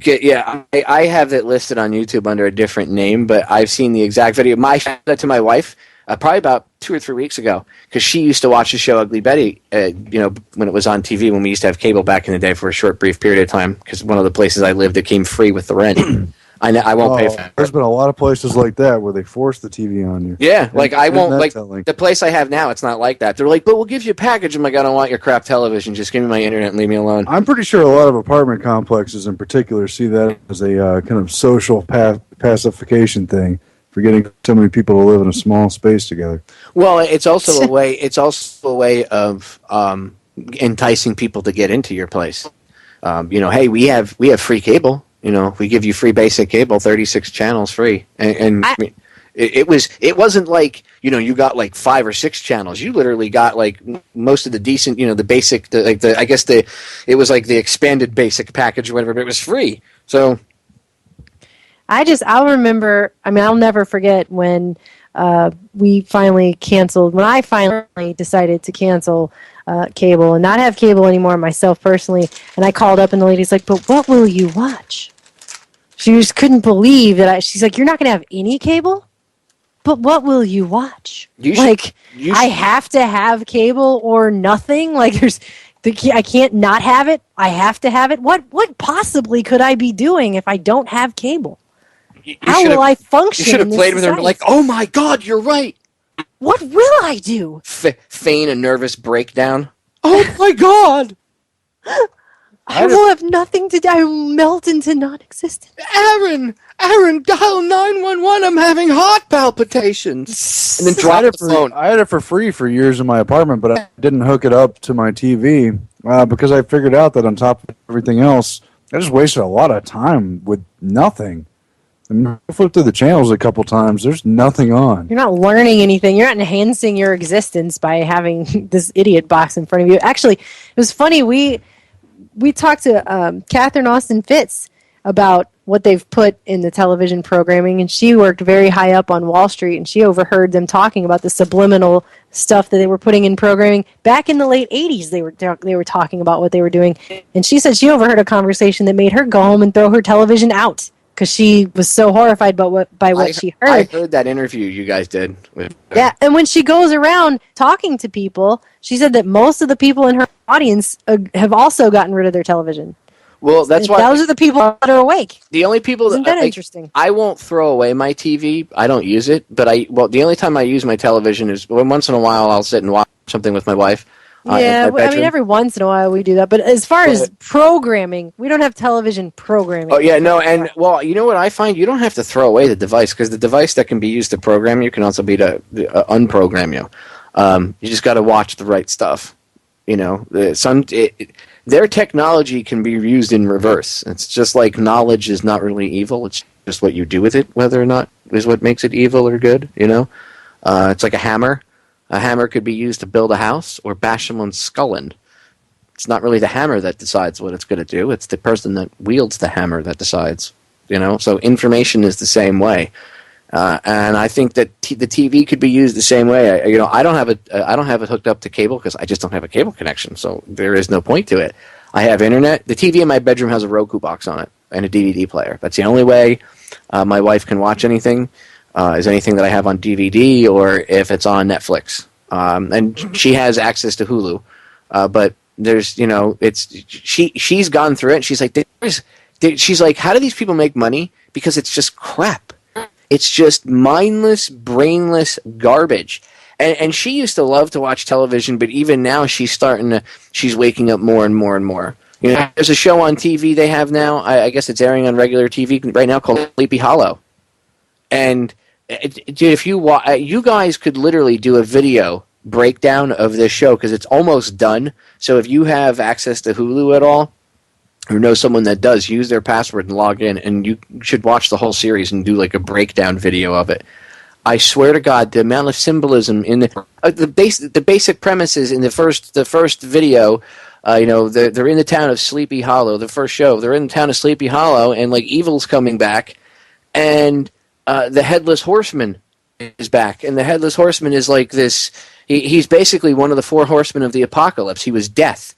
D: Yeah, I have it listed on YouTube under a different name, but I've seen the exact video. I showed that to my wife probably about 2 or 3 weeks ago, because she used to watch the show Ugly Betty, when it was on TV, when we used to have cable back in the day for a short, brief period of time, because one of the places I lived, it came free with the rent. I won't pay for it.
F: There's been a lot of places like that where they force the TV on you.
D: Yeah, like I won't, like the place I have now, it's not like that. They're like, but we'll give you a package. I'm like, I don't want your crap television. Just give me my internet and leave me alone.
F: I'm pretty sure a lot of apartment complexes in particular see that as a kind of social pacification thing, for getting so many people to live in a small space together.
D: Well, it's also a way. It's also a way of enticing people to get into your place. Hey, we have free cable. We give you free basic cable, 36 channels free, and it wasn't like you got like 5 or 6 channels. You literally got like most of the decent, the basic, it was like the expanded basic package or whatever, but it was free. So
E: I'll remember. I mean, I'll never forget when we finally canceled. When I finally decided to cancel cable and not have cable anymore myself personally, and I called up and the lady's like, "But what will you watch?" She just couldn't believe that. She's like, "You're not going to have any cable? But what will you watch?" I have to have cable or nothing. Like, I can't not have it. I have to have it. What possibly could I be doing if I don't have cable? How will I function?
D: You should have played with her like, "Oh my God, you're right."
E: What will I do?
D: Feign a nervous breakdown. Oh my God.
E: I will have nothing to do. I will melt into non-existence.
D: Aaron, dial 911. I'm having heart palpitations. And then drop the phone.
F: I had it for free for years in my apartment, but I didn't hook it up to my TV because I figured out that on top of everything else, I just wasted a lot of time with nothing. I mean, I flipped through the channels a couple times. There's nothing on.
E: You're not learning anything. You're not enhancing your existence by having this idiot box in front of you. Actually, it was funny. We talked to Catherine Austin Fitz about what they've put in the television programming, and she worked very high up on Wall Street, and she overheard them talking about the subliminal stuff that they were putting in programming. Back in the late 80s, they were talking about what they were doing, and she said she overheard a conversation that made her go home and throw her television out because she was so horrified by what she heard.
D: I heard that interview you guys did.
E: Yeah, and when she goes around talking to people, she said that most of the people in her audience have also gotten rid of their television.
D: Well, that's why
E: those are the people that are awake.
D: The only people
E: Isn't that interesting?
D: I won't throw away my TV. I don't use it, but the only time I use my television is once in a while. I'll sit and watch something with my wife.
E: Yeah, I mean, every once in a while we do that. But as far as programming, we don't have television programming.
D: Oh, yeah, no, and, well, you know what I find? You don't have to throw away the device, because the device that can be used to program you can also be to unprogram you. You just got to watch the right stuff. Their technology can be used in reverse. It's just like knowledge is not really evil. It's just what you do with it, whether or not is what makes it evil or good, It's like a hammer. A hammer could be used to build a house or bash someone's skull in. It's not really the hammer that decides what it's going to do. It's the person that wields the hammer that decides. So information is the same way. And I think that the TV could be used the same way. I don't have it hooked up to cable because I just don't have a cable connection. So there is no point to it. I have internet. The TV in my bedroom has a Roku box on it and a DVD player. That's the only way my wife can watch anything. Is anything that I have on DVD or if it's on Netflix. And she has access to Hulu. But there's, she's gone through it and she's like, how do these people make money? Because it's just crap. It's just mindless, brainless garbage. And she used to love to watch television, but even now she's waking up more and more and more. There's a show on TV they have now, I guess it's airing on regular TV right now, called Sleepy Hollow. And dude, if you guys could literally do a video breakdown of this show because it's almost done. So if you have access to Hulu at all, or know someone that does, use their password and log in, and you should watch the whole series and do like a breakdown video of it. I swear to God, the amount of symbolism in the basic premises in the first video They're in the town of Sleepy Hollow. The first show, they're in the town of Sleepy Hollow, and like evil's coming back, and the Headless Horseman is back, and the Headless Horseman is like this. He's basically one of the four horsemen of the apocalypse. He was death,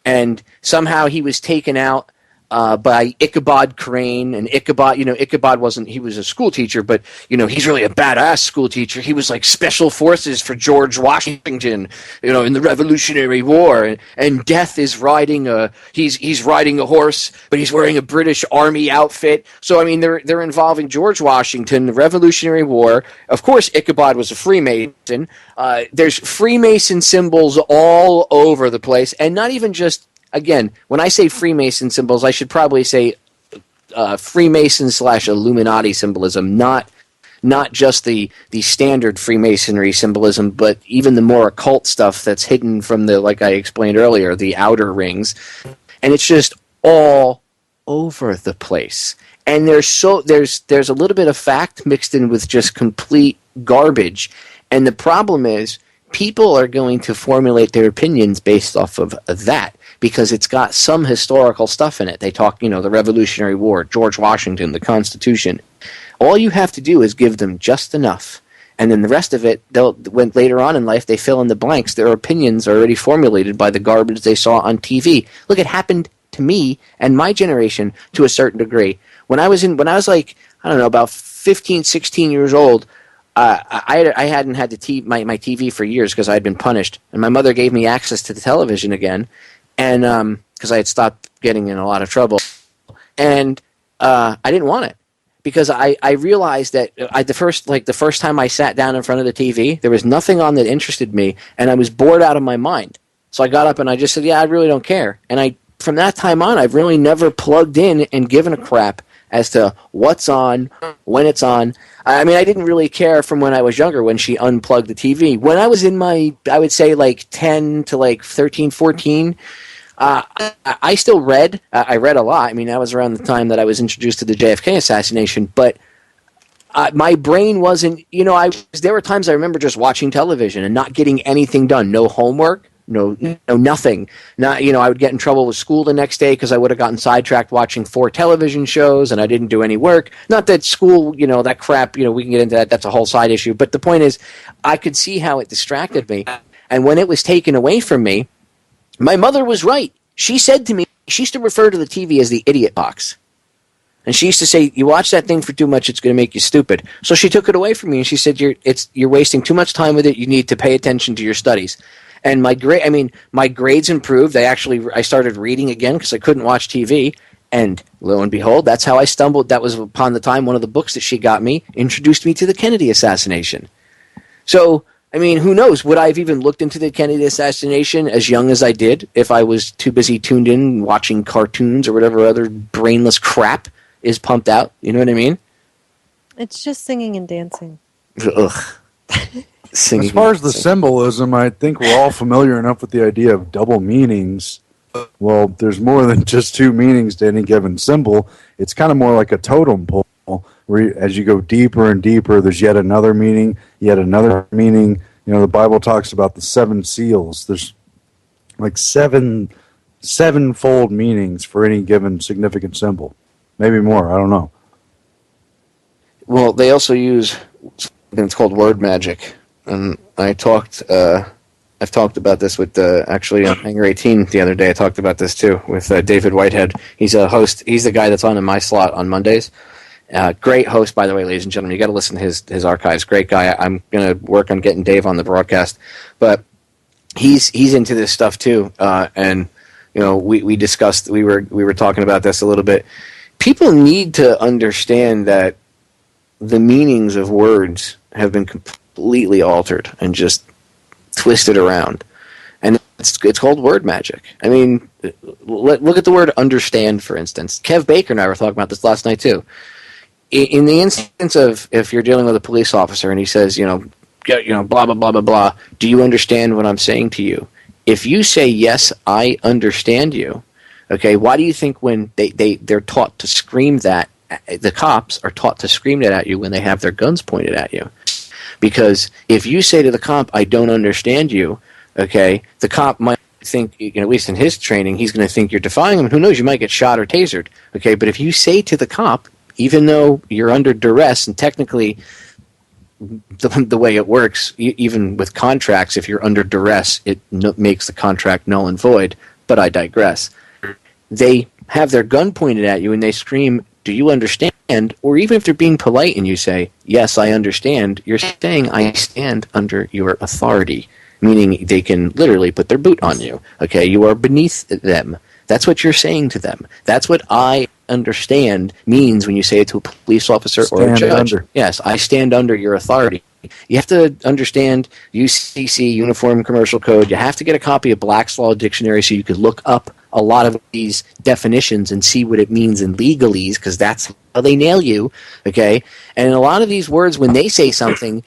D: and somehow he was taken out by Ichabod Crane, and Ichabod, Ichabod he was a school teacher, but, he's really a badass school teacher. He was like special forces for George Washington, in the Revolutionary War, and Death is riding he's riding a horse, but he's wearing a British Army outfit. So, I mean, they're involving George Washington, the Revolutionary War. Of course, Ichabod was a Freemason. There's Freemason symbols all over the place, and not even just. Again, when I say Freemason symbols, I should probably say Freemason/Illuminati symbolism, not just the standard Freemasonry symbolism, but even the more occult stuff that's hidden from like I explained earlier, the outer rings. And it's just all over the place. And there's a little bit of fact mixed in with just complete garbage. And the problem is people are going to formulate their opinions based off of that, because it's got some historical stuff in it. They talk, the Revolutionary War, George Washington, the Constitution. All you have to do is give them just enough, and then the rest of it, when later on in life they fill in the blanks. Their opinions are already formulated by the garbage they saw on TV. Look, it happened to me and my generation to a certain degree. When I was like, I don't know, about 15, 16 years old, I hadn't had my TV for years because I had been punished, and my mother gave me access to the television again. And because I had stopped getting in a lot of trouble, and I didn't want it because I realized that the first time I sat down in front of the TV, there was nothing on that interested me, and I was bored out of my mind. So I got up and I just said, "Yeah, I really don't care." And from that time on, I've really never plugged in and given a crap as to what's on, when it's on. I mean, I didn't really care from when I was younger when she unplugged the TV. When I was in I would say like 10 to like 13, 14. I still read. I read a lot. I mean, that was around the time that I was introduced to the JFK assassination. But my brain wasn't, there were times I remember just watching television and not getting anything done. No homework, no nothing. Not, I would get in trouble with school the next day because I would have gotten sidetracked watching 4 television shows and I didn't do any work. Not that school, that crap, we can get into that. That's a whole side issue. But the point is, I could see how it distracted me. And when it was taken away from me, my mother was right. She said to me, she used to refer to the TV as the idiot box. And she used to say, you watch that thing for too much, it's going to make you stupid. So she took it away from me and she said, you're wasting too much time with it. You need to pay attention to your studies. And my grades improved. I started reading again because I couldn't watch TV. And lo and behold, that's how I stumbled. That was upon the time one of the books that she got me introduced me to the Kennedy assassination. So, I mean, who knows? Would I have even looked into the Kennedy assassination as young as I did if I was too busy tuned in watching cartoons or whatever other brainless crap is pumped out? You know what I mean?
E: It's just singing and dancing.
D: Ugh. Singing.
F: As far as the symbolism, I think we're all familiar enough with the idea of double meanings. Well, there's more than just 2 meanings to any given symbol. It's kind of more like a totem pole, where as you go deeper and deeper, there's yet another meaning, yet another meaning. The Bible talks about the 7 seals. There's like sevenfold meanings for any given significant symbol. Maybe more, I don't know.
D: Well, they also use something that's called word magic. And I've talked about this with actually on Hangar 18 the other day. I talked about this too with David Whitehead. He's a host. He's the guy that's on in my slot on Mondays. Great host, by the way, ladies and gentlemen. You got to listen to his archives. Great guy. I'm going to work on getting Dave on the broadcast, but he's into this stuff too. And we discussed. We were talking about this a little bit. People need to understand that the meanings of words have been completely altered and just twisted around, and it's called word magic. I mean, look at the word understand, for instance. Kev Baker and I were talking about this last night too. In the instance of if you're dealing with a police officer and he says, blah blah blah blah blah, do you understand what I'm saying to you? If you say yes, I understand you. Okay, why do you think when they're taught to scream that, the cops are taught to scream that at you when they have their guns pointed at you? Because if you say to the cop, I don't understand you, okay, the cop might think, at least in his training, he's going to think you're defying him. And who knows, you might get shot or tasered. Okay, but if you say to the cop, even though you're under duress, and technically the way it works, even with contracts, if you're under duress, it makes the contract null and void. But I digress. They have their gun pointed at you and they scream, "Do you understand?" Or even if they're being polite and you say, "Yes, I understand," you're saying, "I stand under your authority," meaning they can literally put their boot on you. Okay, you are beneath them. That's what you're saying to them. That's what "I understand" means when you say it to a police officer or a judge. Yes, I stand under your authority. You have to understand UCC, Uniform Commercial Code. You have to get a copy of Black's Law Dictionary so you could look up a lot of these definitions and see what it means in legalese, because that's how they nail you, okay? And a lot of these words, when they say something,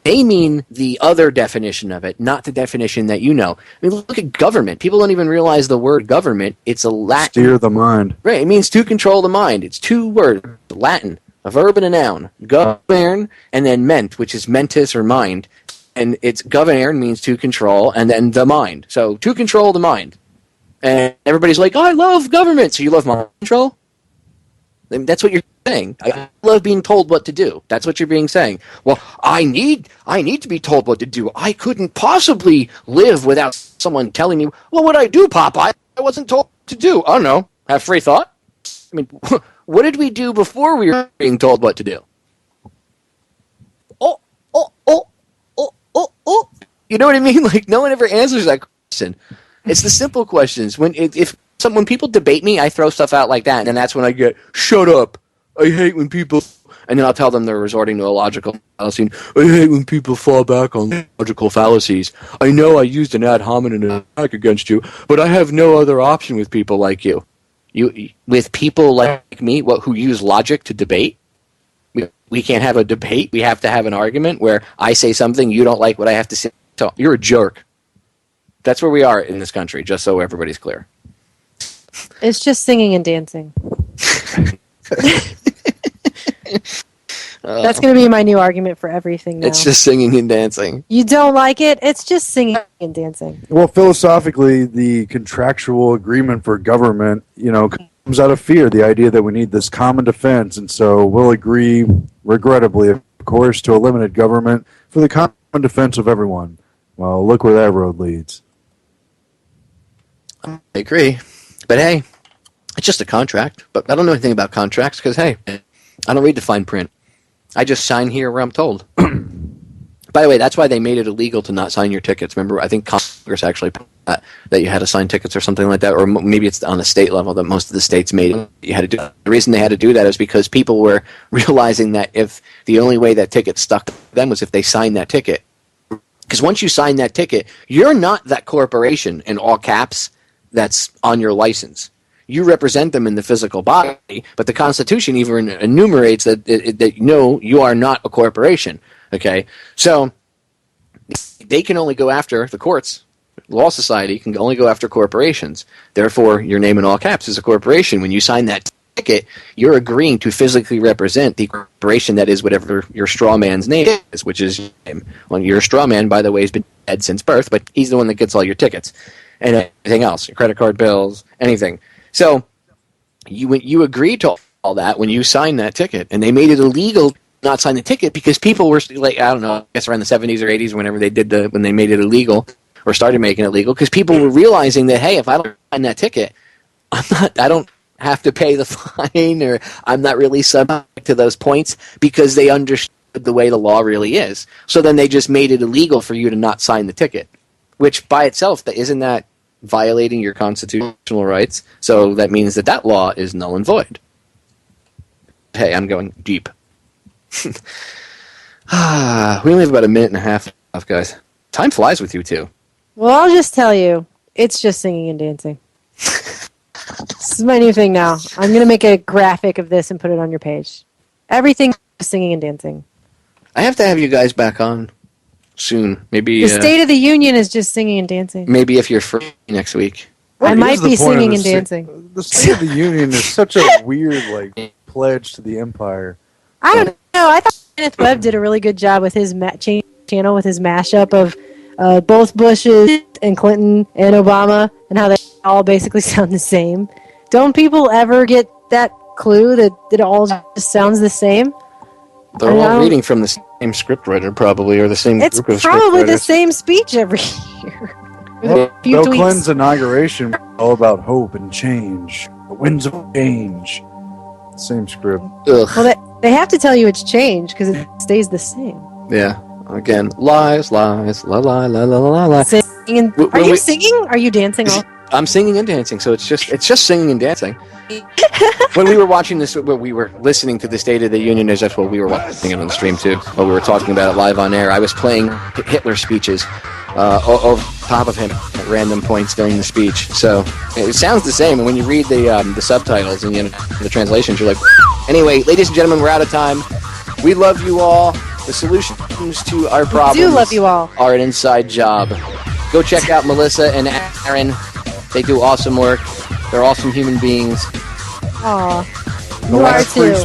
D: they mean the other definition of it, not the definition that you know. I mean, look at government. People don't even realize the word government. It's a Latin.
F: Steer the mind.
D: Right, it means to control the mind. It's two words, Latin, a verb and a noun. Govern, and then ment, which is mentis or mind. And it's govern means to control, and then the mind. So, to control the mind. And everybody's like, "Oh, I love government." So you love mind control? That's what you're saying. I love being told what to do. That's what you're being saying. Well, I need to be told what to do. I couldn't possibly live without someone telling me, "Well, what I do, Popeye, I wasn't told what to do." Oh, no. Have free thought? I mean, what did we do before we were being told what to do? Oh. You know what I mean? Like, no one ever answers that question. It's the simple questions. When people debate me, I throw stuff out like that, and that's when I get, "Shut up. I hate when people..." And then I'll tell them they're resorting to a logical fallacy. "I hate when people fall back on logical fallacies. I know I used an ad hominem attack against you, but I have no other option with people like you." With people like me, who use logic to debate, we can't have a debate. We have to have an argument where I say something, you don't like what I have to say. So you're a jerk. That's where we are in this country, just so everybody's clear.
E: It's just singing and dancing. That's going to be my new argument for everything now.
D: It's just singing and dancing.
E: You don't like it? It's just singing and dancing.
F: Well, philosophically, the contractual agreement for government, comes out of fear, the idea that we need this common defense, and so we'll agree, regrettably, of course, to a limited government for the common defense of everyone. Well, look where that road leads.
D: I agree. But hey, it's just a contract. But I don't know anything about contracts because, hey, I don't read the fine print. I just sign here where I'm told. By the way, that's why they made it illegal to not sign your tickets. Remember, I think Congress actually put that you had to sign tickets or something like that. Or maybe it's on a state level that most of the states made it. You had to do. The reason they had to do that is because people were realizing that if the only way that ticket stuck to them was if they signed that ticket. Because once you sign that ticket, you're not that corporation in all caps that's on your license. You represent them in the physical body, but the Constitution even enumerates that you are not a corporation. Okay, so they can only go after the courts. Law Society can only go after corporations. Therefore, your name in all caps is a corporation. When you sign that ticket, you're agreeing to physically represent the corporation that is whatever your straw man's name is, which is your name. Well, your straw man, by the way, has been dead since birth, but he's the one that gets all your tickets and everything else, your credit card bills, anything. So you agree to all that when you sign that ticket, and they made it illegal to not sign the ticket because people were like, I don't know, I guess around the 70s or 80s, whenever when they made it illegal or started making it illegal, because people were realizing that, hey, if I don't sign that ticket, I don't have to pay the fine, or I'm not really subject to those points, because they understood the way the law really is. So then they just made it illegal for you to not sign the ticket, which by itself, isn't that violating your constitutional rights? So that means that law is null and void. Hey, I'm going deep. We only have about a minute and a half left, guys. Time flies with you two.
E: Well, I'll just tell you, it's just singing and dancing. This is my new thing now. I'm going to make a graphic of this and put it on your page. Everything is singing and dancing.
D: I have to have you guys back on soon. Maybe
E: the State of the Union is just singing and dancing.
D: Maybe if you're free next week.
E: I might be singing and dancing.
F: The State of the Union is such a weird pledge to the empire.
E: I don't know. I thought Kenneth Webb did a really good job with his channel with his mashup of both Bushes and Clinton and Obama, and how they all basically sound the same. Don't people ever get that clue that it all just sounds the same?
D: They're all reading from the same scriptwriter, probably, or the same
E: It's
D: group of
E: probably the
D: scriptwriters.
E: same speach every year.
F: Well, Bill Clinton's inauguration was all about hope and change. The winds of change. Same script.
D: Ugh.
E: Well, they have to tell you it's changed because it stays the same.
D: Yeah. Again, lies, lies, la la la la la la.
E: Singing. Are you singing? Are you dancing?
D: I'm singing and dancing, so it's just singing and dancing. When we were watching this, when we were listening to the State of the Union, that's what we were watching it on the stream too. While we were talking about it live on air, I was playing Hitler speeches over top of him at random points during the speech. So it sounds the same, and when you read the subtitles and the translations, you're like, anyway, ladies and gentlemen, we're out of time. We love you all. The solutions to our problems
E: do love you all.
D: Are an inside job. Go check out Melisa and Aaron. They do awesome work. They're awesome human beings.
E: Aw. You are too.